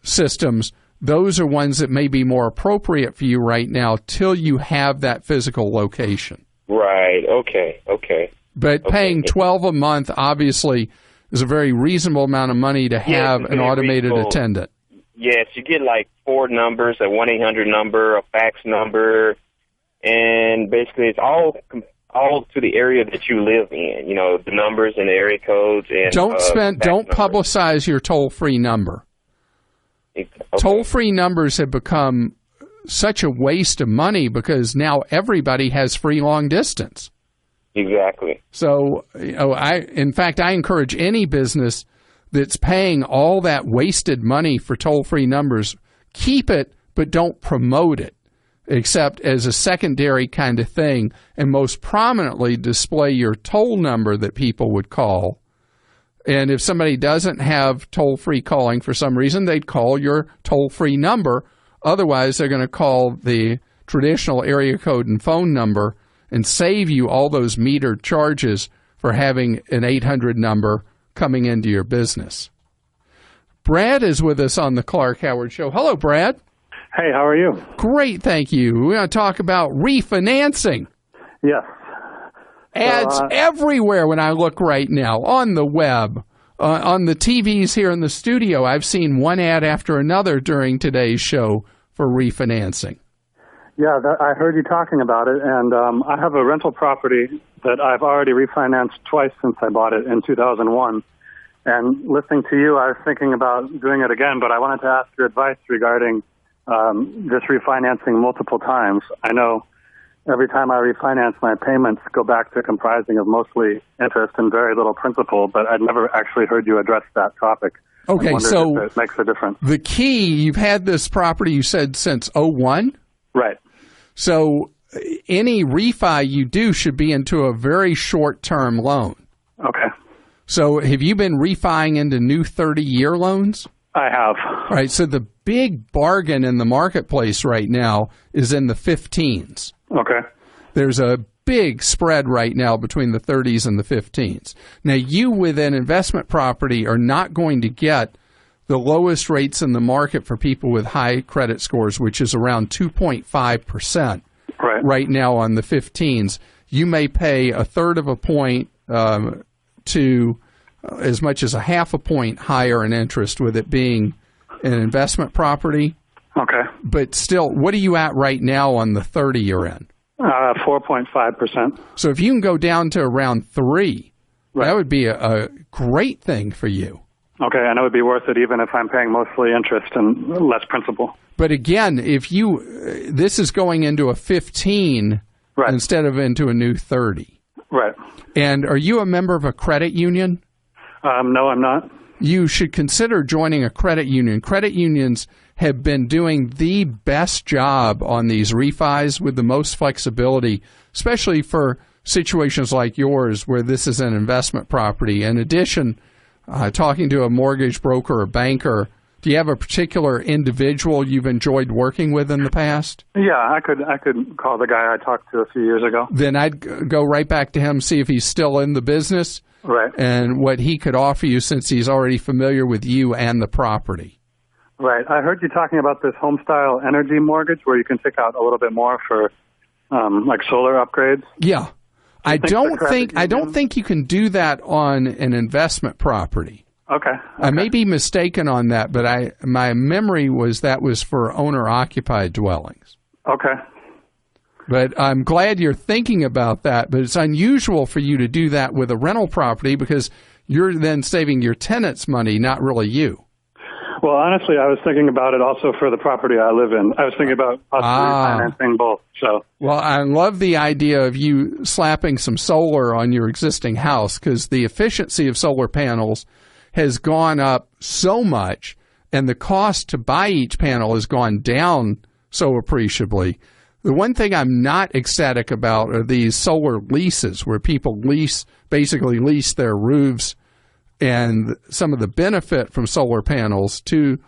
systems, those are ones that may be more appropriate for you right now till you have that physical location. Right, okay. But paying $12 a month, obviously, is a very reasonable amount of money to have an automated attendant. Yes, you get like 4 numbers, a 1-800 number, a fax number, and basically it's all to the area that you live in. You know, the numbers and the area codes. And don't publicize your toll-free number. Okay. Toll-free numbers have become such a waste of money because now everybody has free long distance. Exactly. So, in fact, I encourage any business that's paying all that wasted money for toll-free numbers, keep it, but don't promote it, except as a secondary kind of thing, and most prominently display your toll number that people would call. And if somebody doesn't have toll-free calling for some reason, they'd call your toll-free number. Otherwise, they're going to call the traditional area code and phone number and save you all those metered charges for having an 800 number coming into your business. Brad is with us on the Clark Howard Show. Hello, Brad. Hey, how are you? Great, thank you. We're going to talk about refinancing. Yes. Ads everywhere when I look right now, on the web, on the TVs here in the studio. I've seen one ad after another during today's show for refinancing. Yeah, I heard you talking about it, and I have a rental property that I've already refinanced twice since I bought it in 2001. And listening to you, I was thinking about doing it again, but I wanted to ask your advice regarding just refinancing multiple times. I know every time I refinance, my payments go back to comprising of mostly interest and very little principal, but I'd never actually heard you address that topic. Okay, so if it makes a difference. The key, you've had this property, you said, since 2001? Right. So any refi you do should be into a very short-term loan. Okay. So have you been refining into new 30-year loans? I have. All right, so the big bargain in the marketplace right now is in the 15s. Okay. There's a big spread right now between the 30s and the 15s. Now, you with an investment property are not going to get the lowest rates in the market for people with high credit scores, which is around 2.5% right now on the 15s. You may pay a third of a point to as much as a half a point higher in interest with it being an investment property. Okay. But still, what are you at right now on the 30 you're in? 4.5%. So if you can go down to around 3, that would be a great thing for you. Okay, and it would be worth it even if I'm paying mostly interest and less principal. But again, if this is going into a 15 instead of into a new 30. Right. And are you a member of a credit union? No, I'm not. You should consider joining a credit union. Credit unions have been doing the best job on these refis with the most flexibility, especially for situations like yours where this is an investment property. In addition, talking to a mortgage broker or banker, do you have a particular individual you've enjoyed working with in the past? Yeah, I could call the guy I talked to a few years ago. Then I'd go right back to him, see if he's still in the business. Right. And what he could offer you since he's already familiar with you and the property. Right. I heard you talking about this home-style energy mortgage where you can take out a little bit more for like solar upgrades. Yeah. I don't think you can do that on an investment property. Okay. I may be mistaken on that, but my memory was that was for owner-occupied dwellings. Okay. But I'm glad you're thinking about that, but it's unusual for you to do that with a rental property because you're then saving your tenants money, not really you. Well, honestly, I was thinking about it also for the property I live in. I was thinking about possibly financing both. So, well, I love the idea of you slapping some solar on your existing house because the efficiency of solar panels has gone up so much and the cost to buy each panel has gone down so appreciably. The one thing I'm not ecstatic about are these solar leases where people basically lease their roofs and some of the benefit from solar panels to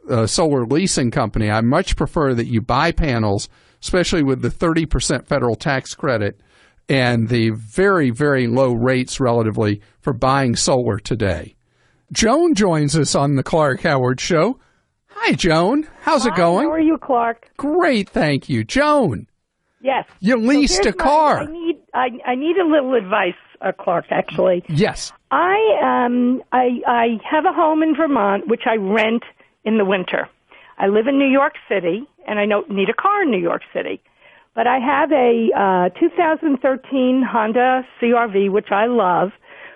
a solar leasing company. I much prefer that you buy panels, especially with the 30% federal tax credit and the very, very low rates relatively for buying solar today. Joan joins us on the Clark Howard Show. Hi, Joan. How's it going? How are you, Clark? Great, thank you. Joan. Yes. You leased a car. I need a little advice, Clark, actually. Yes. I have a home in Vermont, which I rent in the winter. I live in New York City, and I don't need a car in New York City. But I have a 2013 Honda CR-V, which I love,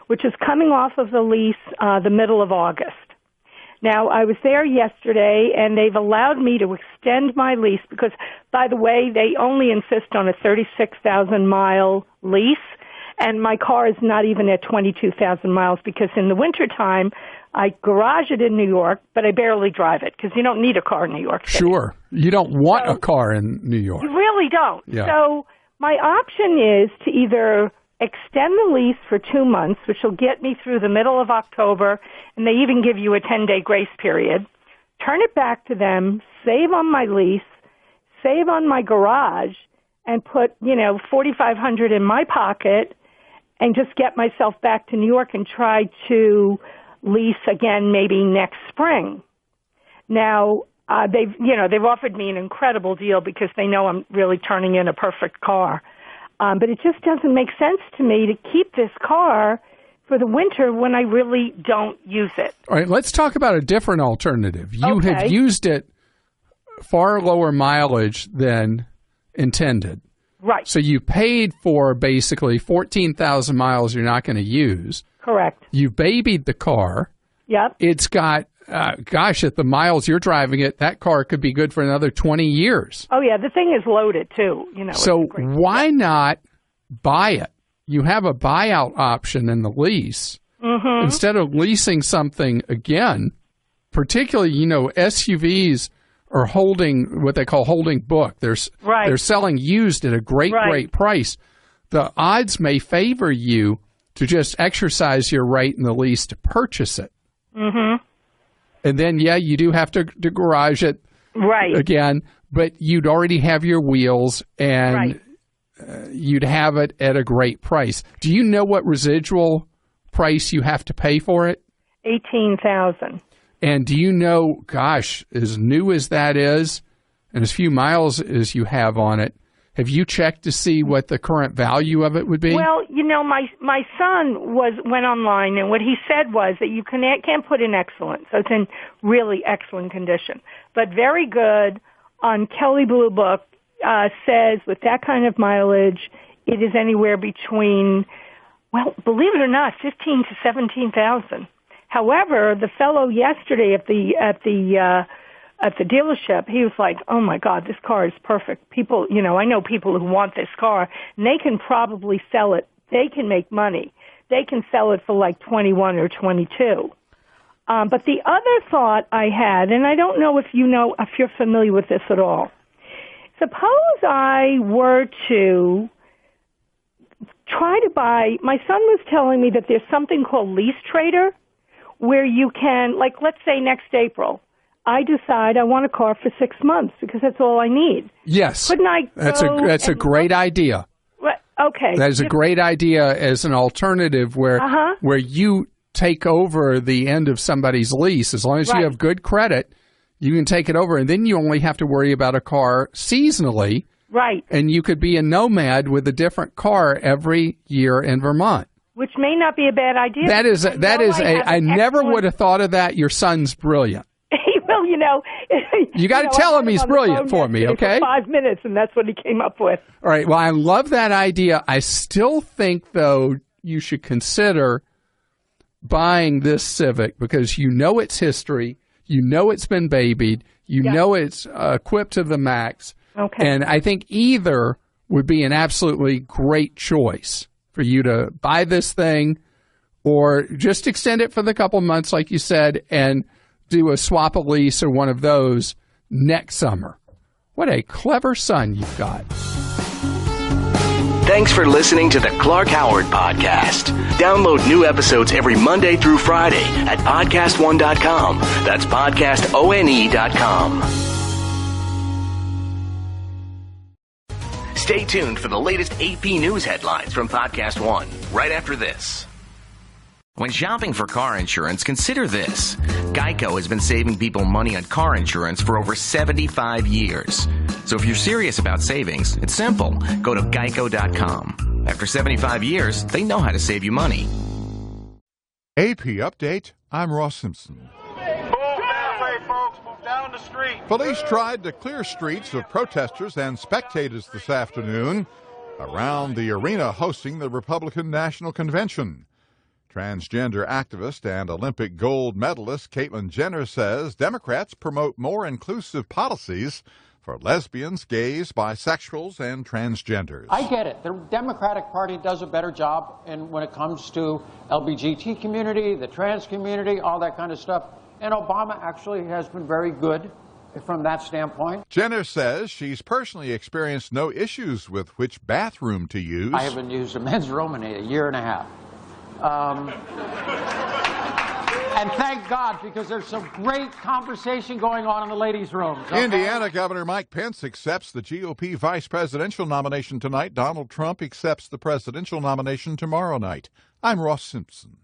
which is coming off of the lease the middle of August. Now, I was there yesterday, and they've allowed me to extend my lease because, by the way, they only insist on a 36,000-mile lease, and my car is not even at 22,000 miles because in the wintertime, I garage it in New York, but I barely drive it because you don't need a car in New York City. Sure. You don't want a car in New York. You really don't. Yeah. So my option is to either extend the lease for 2 months, which will get me through the middle of October, and they even give you a 10-day grace period, turn it back to them, save on my lease, save on my garage, and put, $4,500 in my pocket and just get myself back to New York and try to lease again maybe next spring. Now, they've offered me an incredible deal because they know I'm really turning in a perfect car. But it just doesn't make sense to me to keep this car for the winter when I really don't use it. All right, let's talk about a different alternative. You have used it far lower mileage than intended. Right. So you paid for basically 14,000 miles you're not going to use. Correct. You babied the car. Yep. It's got, at the miles you're driving it, that car could be good for another 20 years. Oh, yeah, the thing is loaded, too. So why not buy it? You have a buyout option in the lease. Mm-hmm. Instead of leasing something again, particularly, SUVs are holding what they call holding book. They're selling used at a great price. The odds may favor you to just exercise your right in the lease to purchase it. Mm-hmm. And then, you do have to garage it again, but you'd already have your wheels and you'd have it at a great price. Do you know what residual price you have to pay for it? $18,000. And do you know, as new as that is and as few miles as you have on it, Have you checked to see what the current value of it would be? Well, my son went online, and what he said was that you can't put in excellent, so it's in really excellent condition, but very good on Kelley Blue Book says with that kind of mileage, it is anywhere between, well, believe it or not, 15 to 17,000. However, the fellow yesterday at the dealership, he was like, "Oh my God, this car is perfect." People, I know people who want this car, and they can probably sell it. They can make money. They can sell it for like 21 or 22. But the other thought I had, and I don't know if you're familiar with this at all. Suppose I were to try to buy. My son was telling me that there's something called Lease Trader, where you can, like, let's say next April, I decide I want a car for 6 months because that's all I need. Yes. Couldn't I go That's a great idea. Okay. That is a great idea as an alternative where you take over the end of somebody's lease. As long as you have good credit, you can take it over, and then you only have to worry about a car seasonally. Right. And you could be a nomad with a different car every year in Vermont. Which may not be a bad idea. I never would have thought of that. Your son's brilliant. Well, you got to tell him he's brilliant for me, okay? For 5 minutes, and that's what he came up with. All right. Well, I love that idea. I still think, though, you should consider buying this Civic because its history, it's been babied, it's equipped to the max. Okay. And I think either would be an absolutely great choice for you to buy this thing or just extend it for the couple months, like you said, and do a swap a lease or one of those next summer. What a clever son you've got. Thanks for listening to the Clark Howard Podcast. Download new episodes every Monday through Friday at podcastone.com. That's podcastone.com. Stay tuned for the latest AP News headlines from Podcast One right after this. When shopping for car insurance, consider this. Geico has been saving people money on car insurance for over 75 years. So if you're serious about savings, it's simple. Go to geico.com. After 75 years, they know how to save you money. AP Update, I'm Ross Simpson. Down the street. Police tried to clear streets of protesters and spectators this afternoon around the arena hosting the Republican National Convention. Transgender activist and Olympic gold medalist Caitlyn Jenner says Democrats promote more inclusive policies for lesbians, gays, bisexuals, and transgenders. I get it. The Democratic Party does a better job when it comes to LGBT community, the trans community, all that kind of stuff. And Obama actually has been very good from that standpoint. Jenner says she's personally experienced no issues with which bathroom to use. I haven't used a men's room in a year and a half. And thank God, because there's some great conversation going on in the ladies' rooms. Okay? Indiana Governor Mike Pence accepts the GOP vice presidential nomination tonight. Donald Trump accepts the presidential nomination tomorrow night. I'm Ross Simpson.